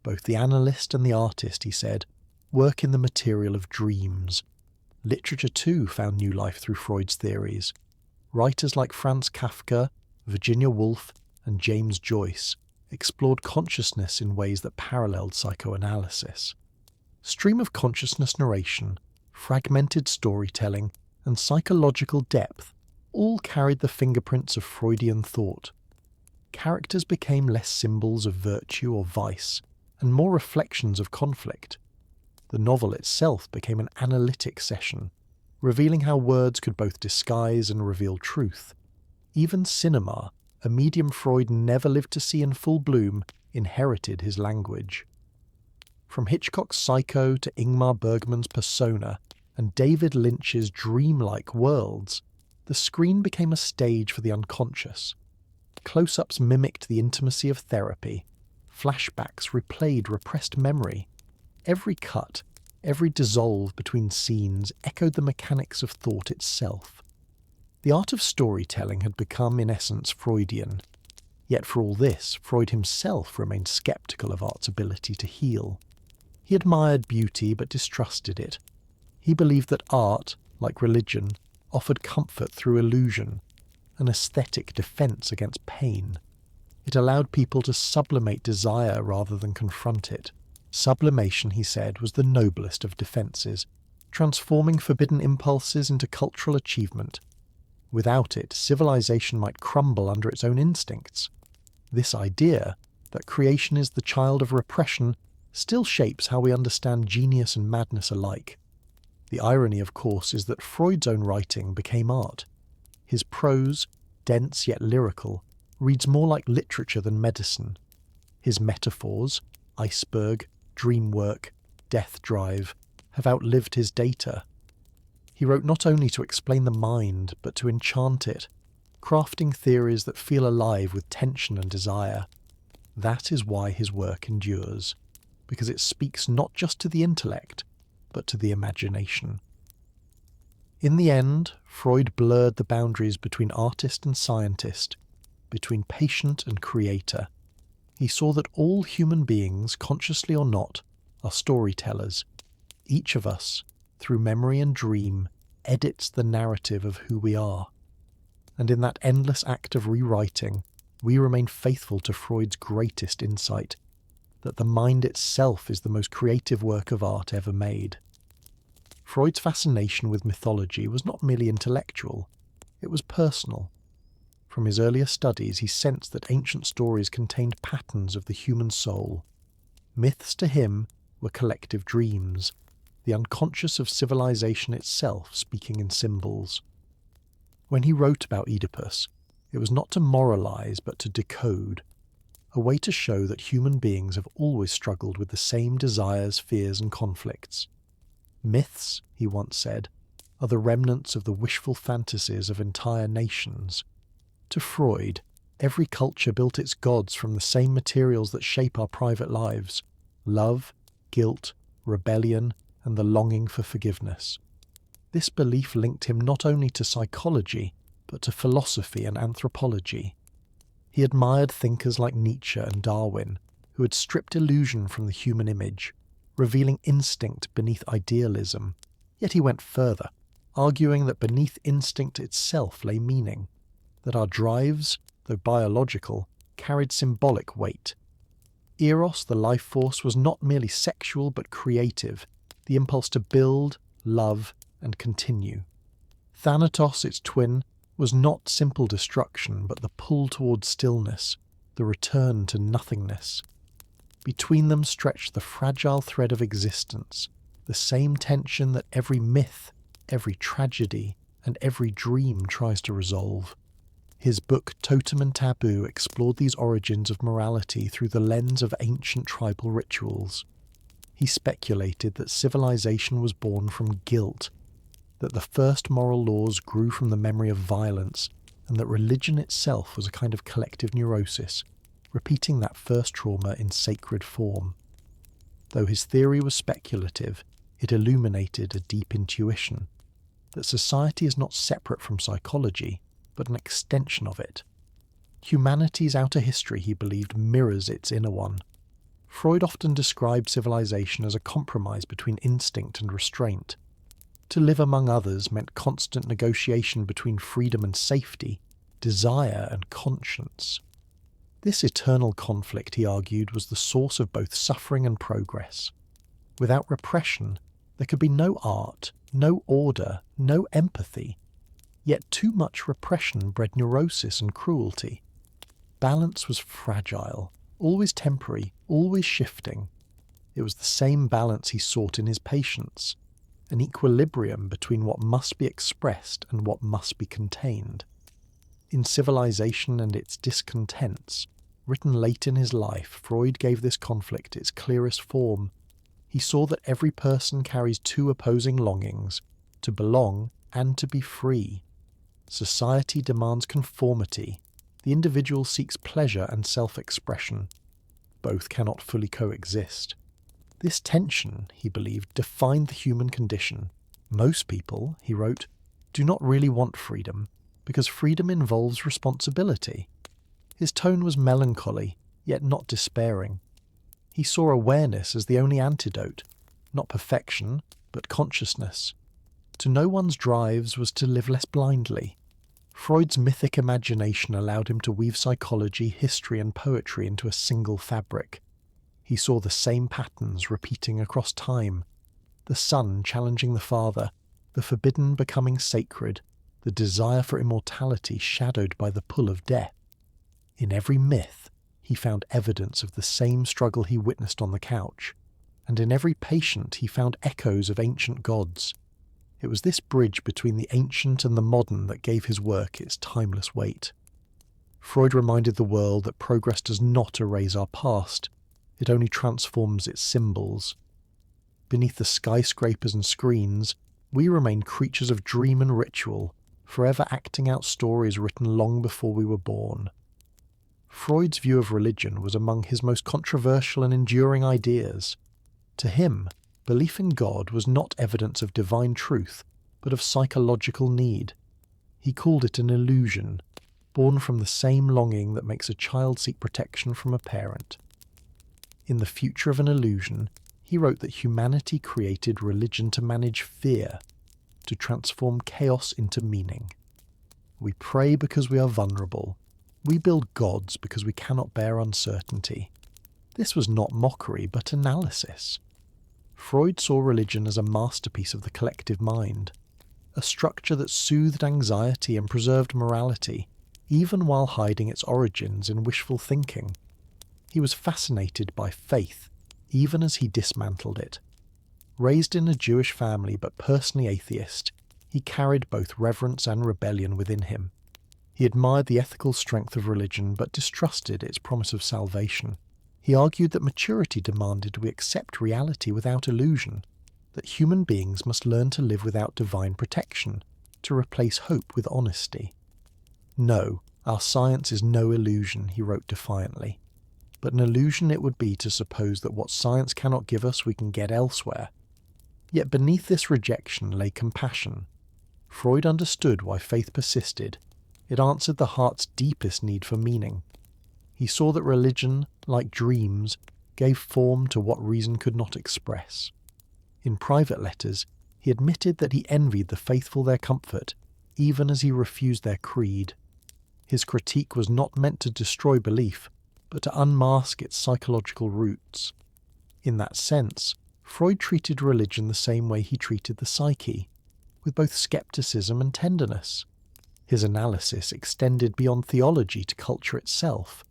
Both the analyst and the artist, he said, work in the material of dreams. Literature too found new life through Freud's theories. Writers like Franz Kafka, Virginia Woolf, and James Joyce explored consciousness in ways that paralleled psychoanalysis. Stream of consciousness narration, fragmented storytelling, and psychological depth all carried the fingerprints of Freudian thought. Characters became less symbols of virtue or vice, and more reflections of conflict. The novel itself became an analytic session, revealing how words could both disguise and reveal truth. Even cinema, a medium Freud never lived to see in full bloom, inherited his language. From Hitchcock's Psycho to Ingmar Bergman's Persona and David Lynch's dreamlike worlds, the screen became a stage for the unconscious. Close-ups mimicked the intimacy of therapy. Flashbacks replayed repressed memory. Every cut, every dissolve between scenes echoed the mechanics of thought itself. The art of storytelling had become, in essence, Freudian. Yet for all this, Freud himself remained skeptical of art's ability to heal. He admired beauty but distrusted it. He believed that art, like religion, offered comfort through illusion, an aesthetic defense against pain. It allowed people to sublimate desire rather than confront it. Sublimation, he said, was the noblest of defenses, transforming forbidden impulses into cultural achievement. Without it, civilization might crumble under its own instincts. This idea, that creation is the child of repression, still shapes how we understand genius and madness alike. The irony, of course, is that Freud's own writing became art. His prose, dense yet lyrical, reads more like literature than medicine. His metaphors, iceberg, dream work, death drive, have outlived his data. He wrote not only to explain the mind, but to enchant it, crafting theories that feel alive with tension and desire. That is why his work endures, because it speaks not just to the intellect, but to the imagination. In the end, Freud blurred the boundaries between artist and scientist, between patient and creator. He saw that all human beings, consciously or not, are storytellers. Each of us, through memory and dream, edits the narrative of who we are. And in that endless act of rewriting, we remain faithful to Freud's greatest insight, that the mind itself is the most creative work of art ever made. Freud's fascination with mythology was not merely intellectual, it was personal. From his earlier studies, he sensed that ancient stories contained patterns of the human soul. Myths to him were collective dreams, the unconscious of civilization itself speaking in symbols. When he wrote about Oedipus, it was not to moralize but to decode, a way to show that human beings have always struggled with the same desires, fears, and conflicts. Myths, he once said, are the remnants of the wishful fantasies of entire nations. To Freud, every culture built its gods from the same materials that shape our private lives: love, guilt, rebellion, and the longing for forgiveness. This belief linked him not only to psychology, but to philosophy and anthropology. He admired thinkers like Nietzsche and Darwin, who had stripped illusion from the human image, revealing instinct beneath idealism. Yet he went further, arguing that beneath instinct itself lay meaning, that our drives, though biological, carried symbolic weight. Eros, the life force, was not merely sexual but creative, the impulse to build, love, and continue. Thanatos, its twin, was not simple destruction, but the pull toward stillness, the return to nothingness. Between them stretched the fragile thread of existence, the same tension that every myth, every tragedy, and every dream tries to resolve. His book Totem and Taboo explored these origins of morality through the lens of ancient tribal rituals. He speculated that civilization was born from guilt, that the first moral laws grew from the memory of violence, and that religion itself was a kind of collective neurosis, repeating that first trauma in sacred form. Though his theory was speculative, it illuminated a deep intuition, that society is not separate from psychology, but an extension of it. Humanity's outer history, he believed, mirrors its inner one. Freud often described civilization as a compromise between instinct and restraint. To live among others meant constant negotiation between freedom and safety, desire and conscience. This eternal conflict, he argued, was the source of both suffering and progress. Without repression, there could be no art, no order, no empathy. Yet too much repression bred neurosis and cruelty. Balance was fragile, always temporary, always shifting. It was the same balance he sought in his patients, an equilibrium between what must be expressed and what must be contained. In Civilization and its Discontents, written late in his life, Freud gave this conflict its clearest form. He saw that every person carries two opposing longings, to belong and to be free. Society demands conformity. The individual seeks pleasure and self-expression. Both cannot fully coexist. This tension, he believed, defined the human condition. Most people, he wrote, do not really want freedom, because freedom involves responsibility. His tone was melancholy, yet not despairing. He saw awareness as the only antidote, not perfection, but consciousness. To know one's drives was to live less blindly. Freud's mythic imagination allowed him to weave psychology, history, and poetry into a single fabric. He saw the same patterns repeating across time. the son challenging the father, the forbidden becoming sacred, the desire for immortality shadowed by the pull of death. In every myth, he found evidence of the same struggle he witnessed on the couch, and in every patient he found echoes of ancient gods. It was this bridge between the ancient and the modern that gave his work its timeless weight. Freud reminded the world that progress does not erase our past, it only transforms its symbols. Beneath the skyscrapers and screens, we remain creatures of dream and ritual, forever acting out stories written long before we were born. Freud's view of religion was among his most controversial and enduring ideas. To him, belief in God was not evidence of divine truth, but of psychological need. He called it an illusion, born from the same longing that makes a child seek protection from a parent. In The Future of an Illusion, he wrote that humanity created religion to manage fear, to transform chaos into meaning. We pray because we are vulnerable. We build gods because we cannot bear uncertainty. This was not mockery, but analysis. Freud saw religion as a masterpiece of the collective mind, a structure that soothed anxiety and preserved morality, even while hiding its origins in wishful thinking. He was fascinated by faith, even as he dismantled it. Raised in a Jewish family but personally atheist, he carried both reverence and rebellion within him. He admired the ethical strength of religion but distrusted its promise of salvation. He argued that maturity demanded we accept reality without illusion, that human beings must learn to live without divine protection, to replace hope with honesty. No, our science is no illusion, he wrote defiantly. But an illusion it would be to suppose that what science cannot give us we can get elsewhere. Yet beneath this rejection lay compassion. Freud understood why faith persisted. It answered the heart's deepest need for meaning. He saw that religion, like dreams, gave form to what reason could not express. In private letters, he admitted that he envied the faithful their comfort, even as he refused their creed. His critique was not meant to destroy belief, but to unmask its psychological roots. In that sense, Freud treated religion the same way he treated the psyche, with both skepticism and tenderness. His analysis extended beyond theology to culture itself.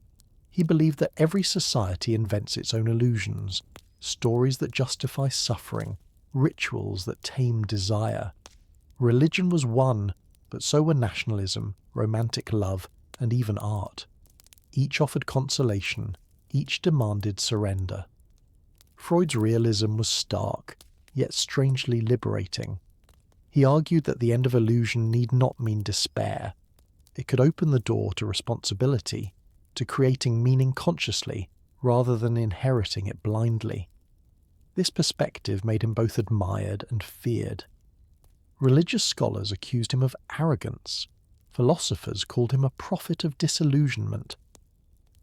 He believed that every society invents its own illusions, stories that justify suffering, rituals that tame desire. Religion was one, but so were nationalism, romantic love, and even art. Each offered consolation, each demanded surrender. Freud's realism was stark, yet strangely liberating. He argued that the end of illusion need not mean despair. It could open the door to responsibility, to creating meaning consciously rather than inheriting it blindly. This perspective made him both admired and feared. Religious scholars accused him of arrogance. Philosophers called him a prophet of disillusionment.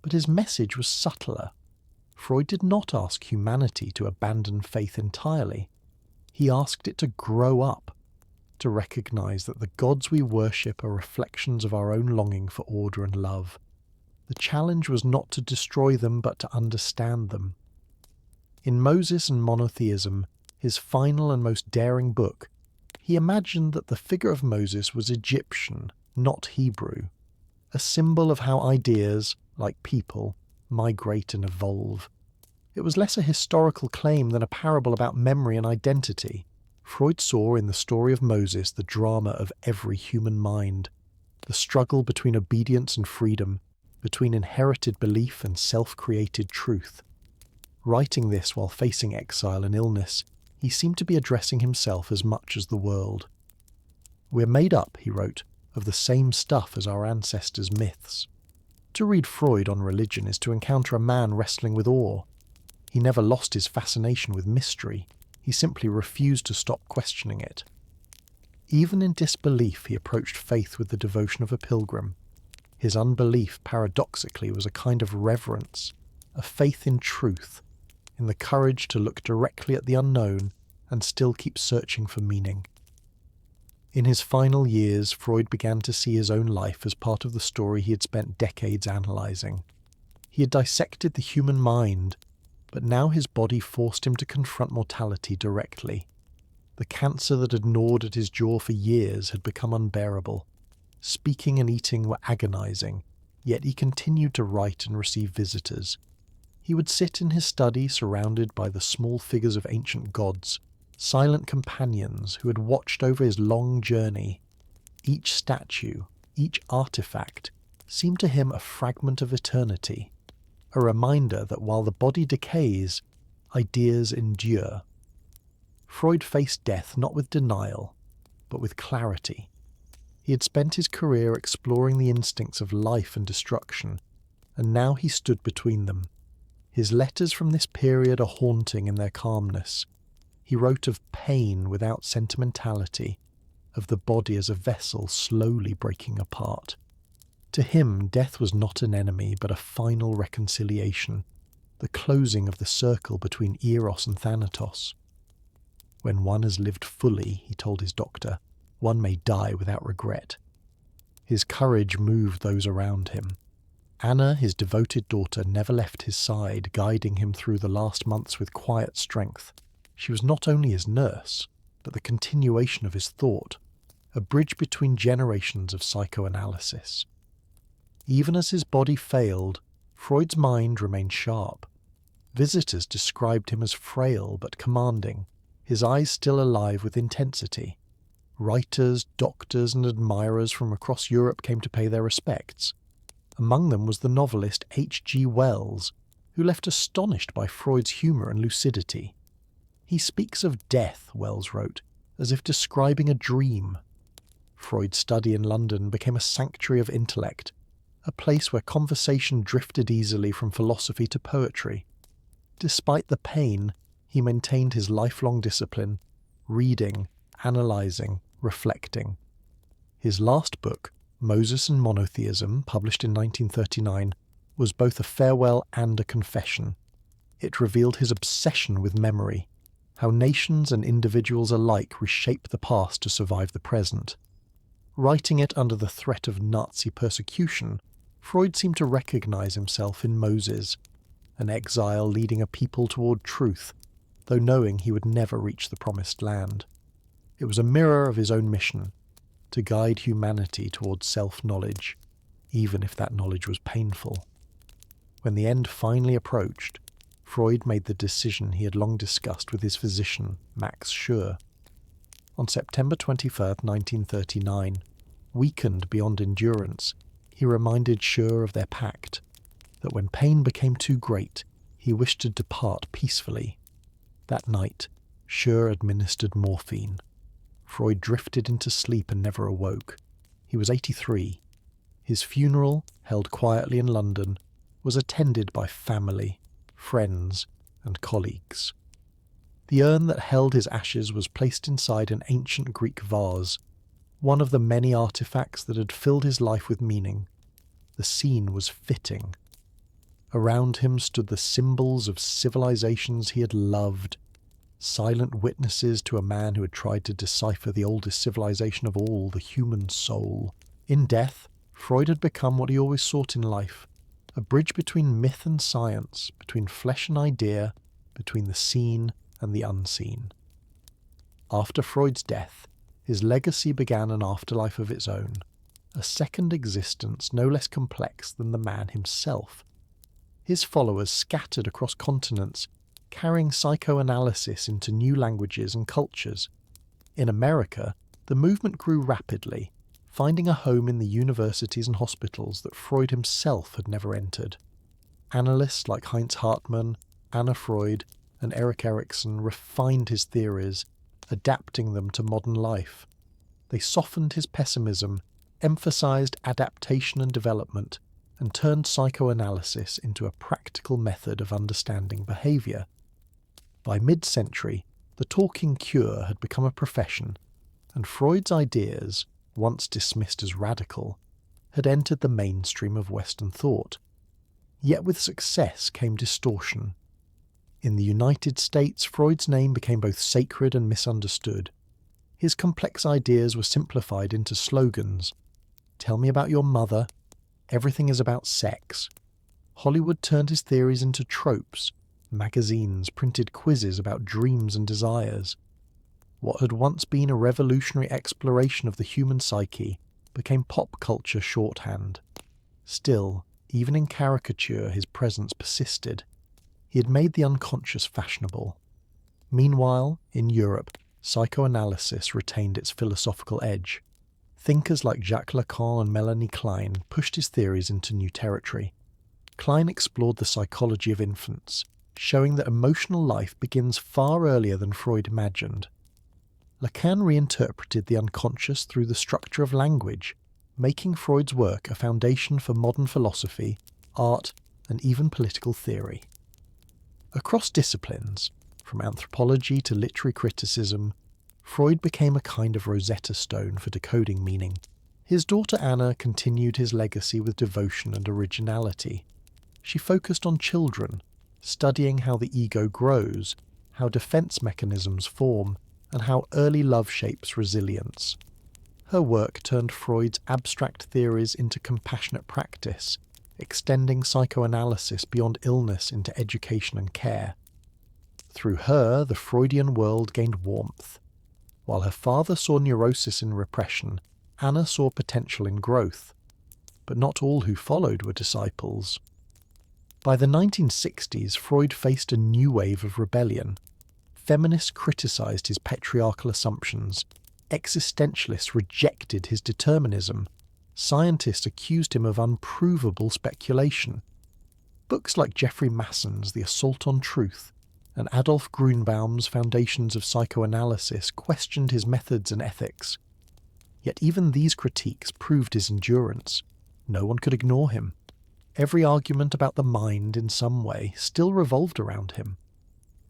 But his message was subtler. Freud did not ask humanity to abandon faith entirely. He asked it to grow up, to recognize that the gods we worship are reflections of our own longing for order and love. The challenge was not to destroy them, but to understand them. In Moses and Monotheism, his final and most daring book, he imagined that the figure of Moses was Egyptian, not Hebrew, a symbol of how ideas, like people, migrate and evolve. It was less a historical claim than a parable about memory and identity. Freud saw in the story of Moses the drama of every human mind, the struggle between obedience and freedom, between inherited belief and self-created truth. Writing this while facing exile and illness, he seemed to be addressing himself as much as the world. "We're made up," he wrote, "of the same stuff as our ancestors' myths." To read Freud on religion is to encounter a man wrestling with awe. He never lost his fascination with mystery. He simply refused to stop questioning it. Even in disbelief, he approached faith with the devotion of a pilgrim. His unbelief, paradoxically, was a kind of reverence, a faith in truth, in the courage to look directly at the unknown and still keep searching for meaning. In his final years, Freud began to see his own life as part of the story he had spent decades analyzing. He had dissected the human mind, but now his body forced him to confront mortality directly. The cancer that had gnawed at his jaw for years had become unbearable. Speaking and eating were agonizing, yet he continued to write and receive visitors. He would sit in his study surrounded by the small figures of ancient gods, silent companions who had watched over his long journey. Each statue, each artifact, seemed to him a fragment of eternity, a reminder that while the body decays, ideas endure. Freud faced death not with denial, but with clarity. He had spent his career exploring the instincts of life and destruction, and now he stood between them. His letters from this period are haunting in their calmness. He wrote of pain without sentimentality, of the body as a vessel slowly breaking apart. To him, death was not an enemy, but a final reconciliation, the closing of the circle between Eros and Thanatos. When one has lived fully, he told his doctor, one may die without regret. His courage moved those around him. Anna, his devoted daughter, never left his side, guiding him through the last months with quiet strength. She was not only his nurse, but the continuation of his thought, a bridge between generations of psychoanalysis. Even as his body failed, Freud's mind remained sharp. Visitors described him as frail but commanding, his eyes still alive with intensity. Writers, doctors, and admirers from across Europe came to pay their respects. Among them was the novelist H.G. Wells, who left astonished by Freud's humour and lucidity. He speaks of death, Wells wrote, as if describing a dream. Freud's study in London became a sanctuary of intellect, a place where conversation drifted easily from philosophy to poetry. Despite the pain, he maintained his lifelong discipline, reading, analysing, reflecting. His last book, Moses and Monotheism, published in 1939, was both a farewell and a confession. It revealed his obsession with memory, how nations and individuals alike reshape the past to survive the present. Writing it under the threat of Nazi persecution, Freud seemed to recognize himself in Moses, an exile leading a people toward truth, though knowing he would never reach the promised land. It was a mirror of his own mission, to guide humanity towards self-knowledge, even if that knowledge was painful. When the end finally approached, Freud made the decision he had long discussed with his physician, Max Schur. On September 23, 1939, weakened beyond endurance, he reminded Schur of their pact, that when pain became too great, he wished to depart peacefully. That night, Schur administered morphine. Freud drifted into sleep and never awoke. He was 83. His funeral, held quietly in London, was attended by family, friends, and colleagues. The urn that held his ashes was placed inside an ancient Greek vase, one of the many artifacts that had filled his life with meaning. The scene was fitting. Around him stood the symbols of civilizations he had loved, silent witnesses to a man who had tried to decipher the oldest civilization of all, the human soul. In death, Freud had become what he always sought in life, a bridge between myth and science, between flesh and idea, between the seen and the unseen. After Freud's death, his legacy began an afterlife of its own, a second existence no less complex than the man himself. His followers scattered across continents, carrying psychoanalysis into new languages and cultures. In America, the movement grew rapidly, finding a home in the universities and hospitals that Freud himself had never entered. Analysts like Heinz Hartmann, Anna Freud, and Erik Erikson refined his theories, adapting them to modern life. They softened his pessimism, emphasized adaptation and development, and turned psychoanalysis into a practical method of understanding behavior. By mid-century, the talking cure had become a profession, and Freud's ideas, once dismissed as radical, had entered the mainstream of Western thought. Yet with success came distortion. In the United States, Freud's name became both sacred and misunderstood. His complex ideas were simplified into slogans. Tell me about your mother. Everything is about sex. Hollywood turned his theories into tropes. Magazines printed quizzes about dreams and desires. What had once been a revolutionary exploration of the human psyche became pop culture shorthand. Still, even in caricature, his presence persisted. He had made the unconscious fashionable. Meanwhile, in Europe, psychoanalysis retained its philosophical edge. Thinkers like Jacques Lacan and Melanie Klein pushed his theories into new territory. Klein explored the psychology of infants, showing that emotional life begins far earlier than Freud imagined. Lacan reinterpreted the unconscious through the structure of language, making Freud's work a foundation for modern philosophy, art, and even political theory. Across disciplines, from anthropology to literary criticism, Freud became a kind of Rosetta Stone for decoding meaning. His daughter Anna continued his legacy with devotion and originality. She focused on children, studying how the ego grows, how defense mechanisms form, and how early love shapes resilience. Her work turned Freud's abstract theories into compassionate practice, extending psychoanalysis beyond illness into education and care. Through her, the Freudian world gained warmth. While her father saw neurosis in repression, Anna saw potential in growth. But not all who followed were disciples. By the 1960s, Freud faced a new wave of rebellion. Feminists criticized his patriarchal assumptions. Existentialists rejected his determinism. Scientists accused him of unprovable speculation. Books like Jeffrey Masson's The Assault on Truth and Adolf Grünbaum's Foundations of Psychoanalysis questioned his methods and ethics. Yet even these critiques proved his endurance. No one could ignore him. Every argument about the mind in some way still revolved around him.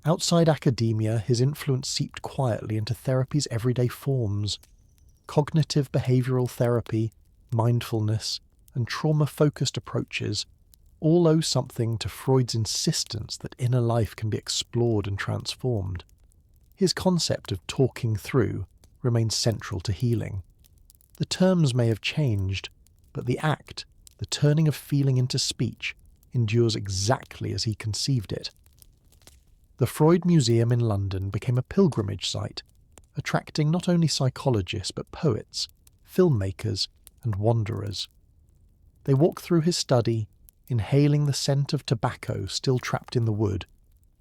Outside academia, his influence seeped quietly into therapy's everyday forms. Cognitive behavioral therapy, mindfulness, and trauma-focused approaches all owe something to Freud's insistence that inner life can be explored and transformed. His concept of talking through remains central to healing. The terms may have changed, but the act, the turning of feeling into speech, endures exactly as he conceived it. The Freud Museum in London became a pilgrimage site, attracting not only psychologists but poets, filmmakers, and wanderers. They walk through his study, inhaling the scent of tobacco still trapped in the wood,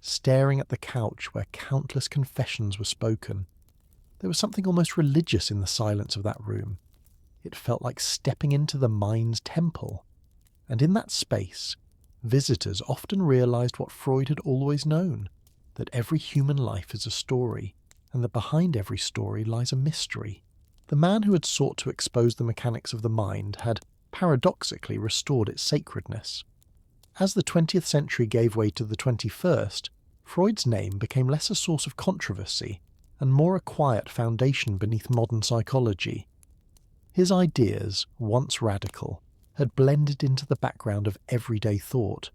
staring at the couch where countless confessions were spoken. There was something almost religious in the silence of that room. It felt like stepping into the mind's temple. And in that space, visitors often realized what Freud had always known, that every human life is a story, and that behind every story lies a mystery. The man who had sought to expose the mechanics of the mind had paradoxically restored its sacredness. As the 20th century gave way to the 21st, Freud's name became less a source of controversy and more a quiet foundation beneath modern psychology. His ideas, once radical, had blended into the background of everyday thought.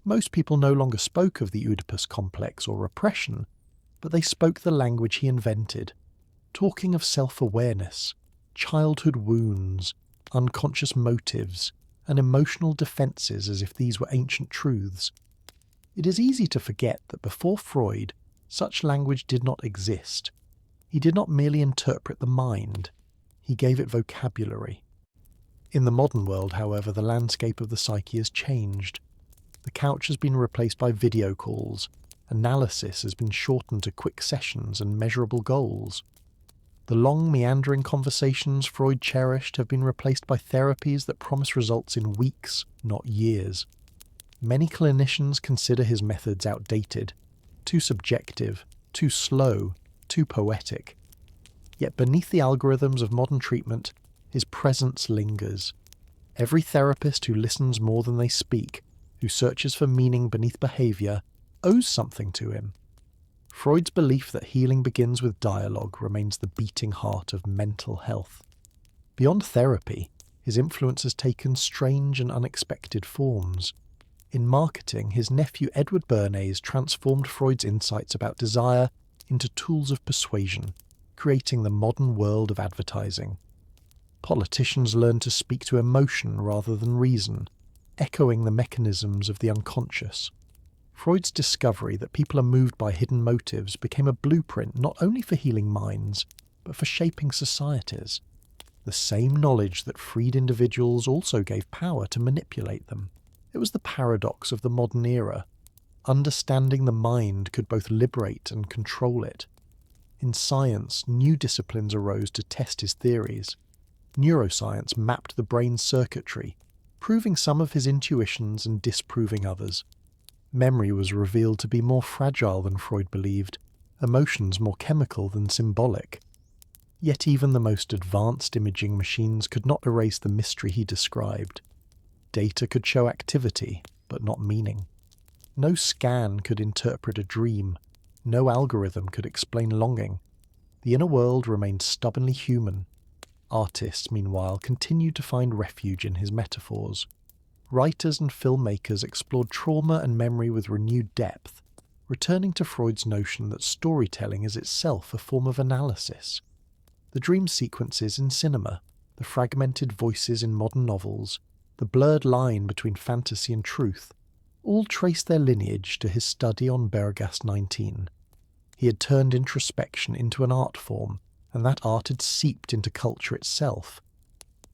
Most people no longer spoke of the Oedipus complex or repression, but they spoke the language he invented, talking of self-awareness, childhood wounds, unconscious motives, and emotional defences as if these were ancient truths. It is easy to forget that before Freud, such language did not exist. He did not merely interpret the mind, he gave it vocabulary. In the modern world, however, the landscape of the psyche has changed. The couch has been replaced by video calls, analysis has been shortened to quick sessions and measurable goals. The long, meandering conversations Freud cherished have been replaced by therapies that promise results in weeks, not years. Many clinicians consider his methods outdated, too subjective, too slow, too poetic. Yet beneath the algorithms of modern treatment, his presence lingers. Every therapist who listens more than they speak, who searches for meaning beneath behaviour, owes something to him. Freud's belief that healing begins with dialogue remains the beating heart of mental health. Beyond therapy, his influence has taken strange and unexpected forms. In marketing, his nephew Edward Bernays transformed Freud's insights about desire into tools of persuasion, creating the modern world of advertising. Politicians learned to speak to emotion rather than reason, echoing the mechanisms of the unconscious. Freud's discovery that people are moved by hidden motives became a blueprint not only for healing minds, but for shaping societies. The same knowledge that freed individuals also gave power to manipulate them. It was the paradox of the modern era. Understanding the mind could both liberate and control it. In science, new disciplines arose to test his theories. Neuroscience mapped the brain's circuitry, proving some of his intuitions and disproving others. Memory was revealed to be more fragile than Freud believed, emotions more chemical than symbolic. Yet even the most advanced imaging machines could not erase the mystery he described. Data could show activity, but not meaning. No scan could interpret a dream. No algorithm could explain longing. The inner world remained stubbornly human. Artists, meanwhile, continued to find refuge in his metaphors. Writers and filmmakers explored trauma and memory with renewed depth, returning to Freud's notion that storytelling is itself a form of analysis. The dream sequences in cinema, the fragmented voices in modern novels, the blurred line between fantasy and truth, all trace their lineage to his study on Bergast 19. He had turned introspection into an art form, and that art had seeped into culture itself.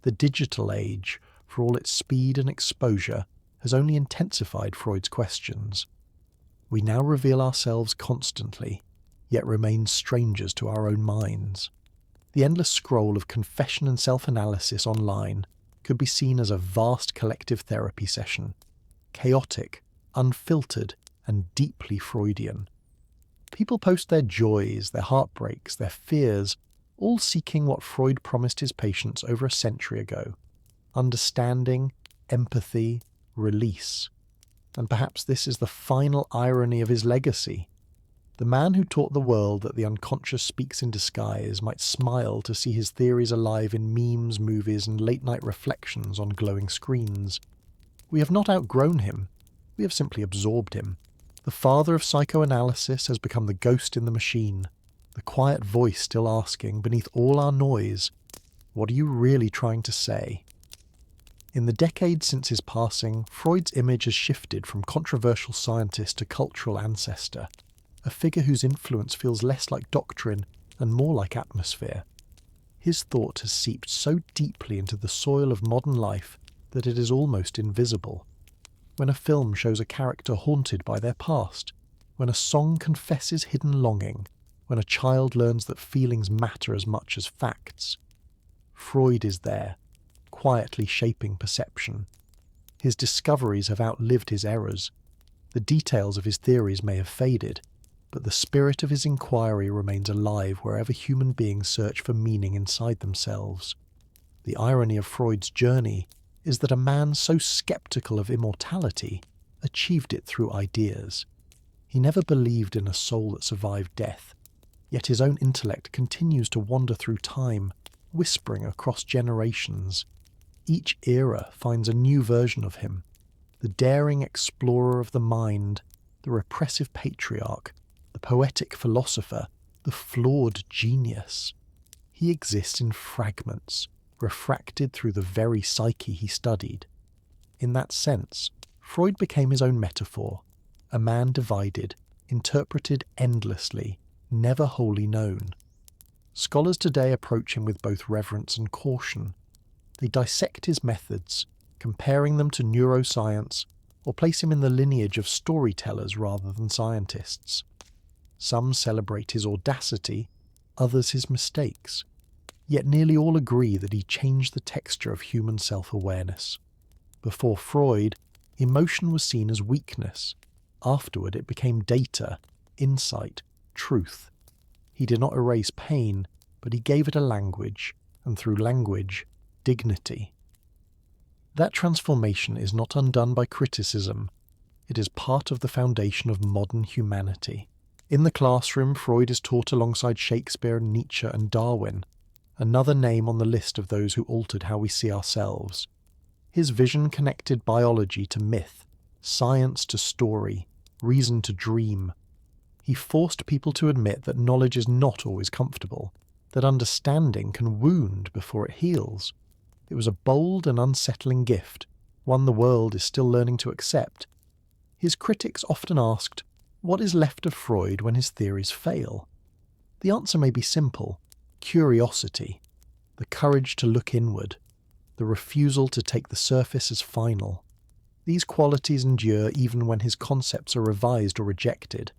The digital age, for all its speed and exposure, has only intensified Freud's questions. We now reveal ourselves constantly, yet remain strangers to our own minds. The endless scroll of confession and self-analysis online could be seen as a vast collective therapy session, chaotic, unfiltered, and deeply Freudian. People post their joys, their heartbreaks, their fears, all seeking what Freud promised his patients over a century ago: understanding, empathy, release. And perhaps this is the final irony of his legacy. The man who taught the world that the unconscious speaks in disguise might smile to see his theories alive in memes, movies, and late-night reflections on glowing screens. We have not outgrown him. We have simply absorbed him. The father of psychoanalysis has become the ghost in the machine, the quiet voice still asking, beneath all our noise, "What are you really trying to say?" In the decades since his passing, Freud's image has shifted from controversial scientist to cultural ancestor, a figure whose influence feels less like doctrine and more like atmosphere. His thought has seeped so deeply into the soil of modern life that it is almost invisible. When a film shows a character haunted by their past, when a song confesses hidden longing, when a child learns that feelings matter as much as facts, Freud is there, quietly shaping perception. His discoveries have outlived his errors. The details of his theories may have faded, but the spirit of his inquiry remains alive wherever human beings search for meaning inside themselves. The irony of Freud's journey is that a man so skeptical of immortality achieved it through ideas. He never believed in a soul that survived death, yet his own intellect continues to wander through time, whispering across generations. Each era finds a new version of him, the daring explorer of the mind, the repressive patriarch, the poetic philosopher, the flawed genius. He exists in fragments, refracted through the very psyche he studied. In that sense, Freud became his own metaphor, a man divided, interpreted endlessly, never wholly known. Scholars today approach him with both reverence and caution. They dissect his methods, comparing them to neuroscience, or place him in the lineage of storytellers rather than scientists. Some celebrate his audacity, others his mistakes. Yet nearly all agree that he changed the texture of human self-awareness. Before Freud, emotion was seen as weakness. Afterward, it became data, insight, truth. He did not erase pain, but he gave it a language, and through language, dignity. That transformation is not undone by criticism. It is part of the foundation of modern humanity. In the classroom, Freud is taught alongside Shakespeare, Nietzsche, and Darwin, another name on the list of those who altered how we see ourselves. His vision connected biology to myth, science to story, reason to dream. He forced people to admit that knowledge is not always comfortable, that understanding can wound before it heals. It was a bold and unsettling gift, one the world is still learning to accept. His critics often asked, what is left of Freud when his theories fail? The answer may be simple: curiosity, the courage to look inward, the refusal to take the surface as final. These qualities endure even when his concepts are revised or rejected.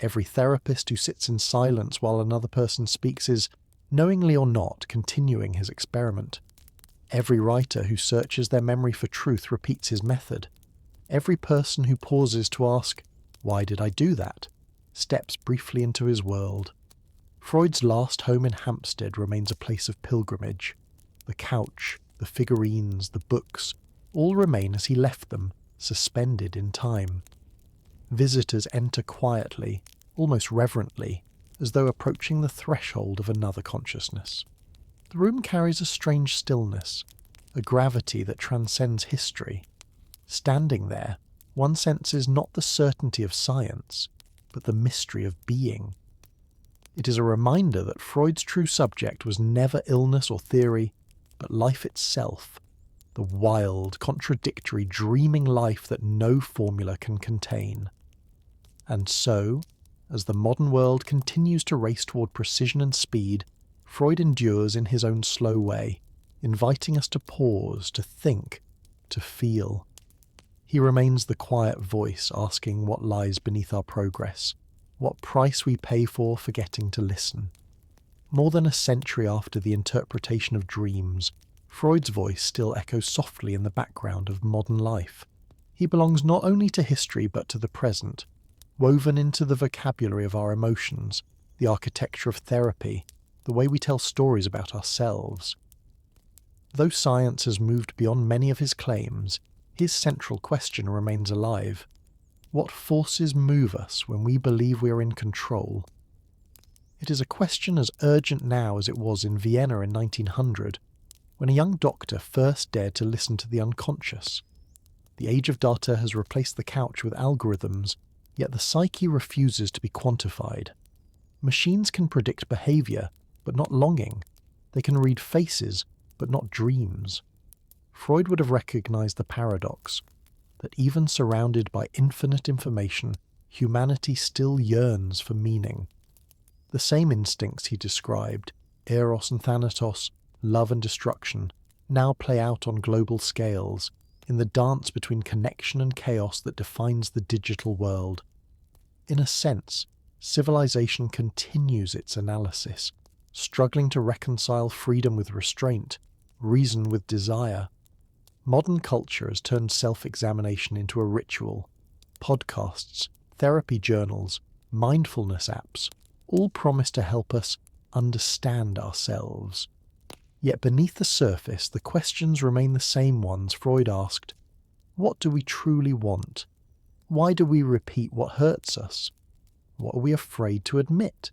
Every therapist who sits in silence while another person speaks is, knowingly or not, continuing his experiment. Every writer who searches their memory for truth repeats his method. Every person who pauses to ask, "Why did I do that?" steps briefly into his world. Freud's last home in Hampstead remains a place of pilgrimage. The couch, the figurines, the books, all remain as he left them, suspended in time. Visitors enter quietly, almost reverently, as though approaching the threshold of another consciousness. The room carries a strange stillness, a gravity that transcends history. Standing there, one senses not the certainty of science, but the mystery of being. It is a reminder that Freud's true subject was never illness or theory, but life itself, the wild, contradictory, dreaming life that no formula can contain. And so, as the modern world continues to race toward precision and speed, Freud endures in his own slow way, inviting us to pause, to think, to feel. He remains the quiet voice asking what lies beneath our progress, what price we pay for forgetting to listen. More than a century after the interpretation of dreams, Freud's voice still echoes softly in the background of modern life. He belongs not only to history but to the present, woven into the vocabulary of our emotions, the architecture of therapy, the way we tell stories about ourselves. Though science has moved beyond many of his claims, his central question remains alive. What forces move us when we believe we are in control? It is a question as urgent now as it was in Vienna in 1900, when a young doctor first dared to listen to the unconscious. The age of data has replaced the couch with algorithms, yet the psyche refuses to be quantified. Machines can predict behavior, but not longing. They can read faces, but not dreams. Freud would have recognized the paradox, that even surrounded by infinite information, humanity still yearns for meaning. The same instincts he described, eros and thanatos, love and destruction, now play out on global scales, in the dance between connection and chaos that defines the digital world. In a sense, civilization continues its analysis, struggling to reconcile freedom with restraint, reason with desire. Modern culture has turned self-examination into a ritual. Podcasts, therapy journals, mindfulness apps, all promise to help us understand ourselves. Yet beneath the surface, the questions remain the same ones Freud asked. What do we truly want? Why do we repeat what hurts us? What are we afraid to admit?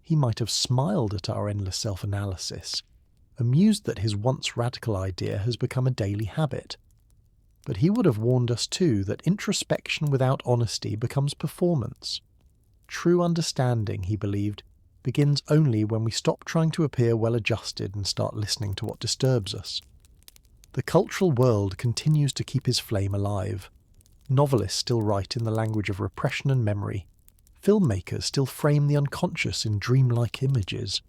He might have smiled at our endless self-analysis, amused that his once radical idea has become a daily habit. But he would have warned us too that introspection without honesty becomes performance. True understanding, he believed, begins only when we stop trying to appear well-adjusted and start listening to what disturbs us. The cultural world continues to keep his flame alive. Novelists still write in the language of repression and memory. Filmmakers still frame the unconscious in dreamlike images.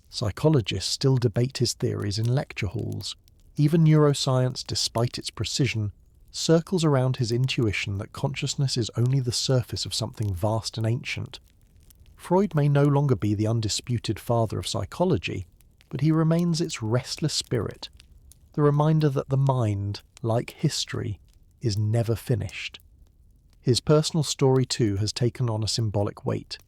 Psychologists still debate his theories in lecture halls. Even neuroscience, despite its precision, circles around his intuition that consciousness is only the surface of something vast and ancient. Freud may no longer be the undisputed father of psychology, but he remains its restless spirit, the reminder that the mind, like history, is never finished. His personal story, too, has taken on a symbolic weight.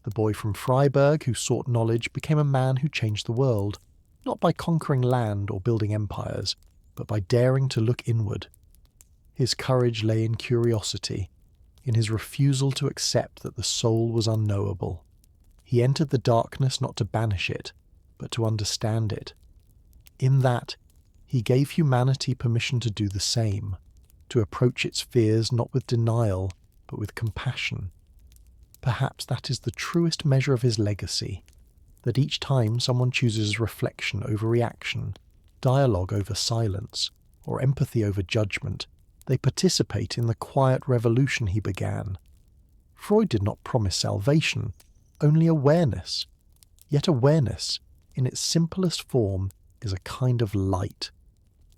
The boy from Freiburg who sought knowledge became a man who changed the world, not by conquering land or building empires, but by daring to look inward. His courage lay in curiosity, in his refusal to accept that the soul was unknowable. He entered the darkness not to banish it, but to understand it. In that, he gave humanity permission to do the same, to approach its fears not with denial, but with compassion. Perhaps that is the truest measure of his legacy, that each time someone chooses reflection over reaction, dialogue over silence, or empathy over judgment, They participate in the quiet revolution he began. Freud did not promise salvation, only awareness. Yet awareness, in its simplest form, is a kind of light.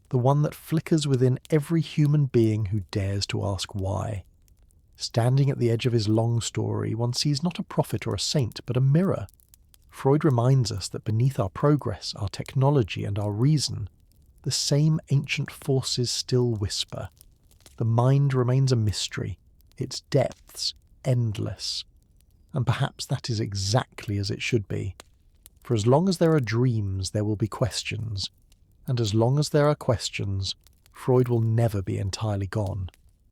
The one that flickers within every human being who dares to ask why. Standing at the edge of his long story, one sees not a prophet or a saint, but a mirror. Freud reminds us that beneath our progress, our technology, and our reason, the same ancient forces still whisper. The mind remains a mystery, its depths endless. And perhaps that is exactly as it should be. For as long as there are dreams, there will be questions. And as long as there are questions, Freud will never be entirely gone.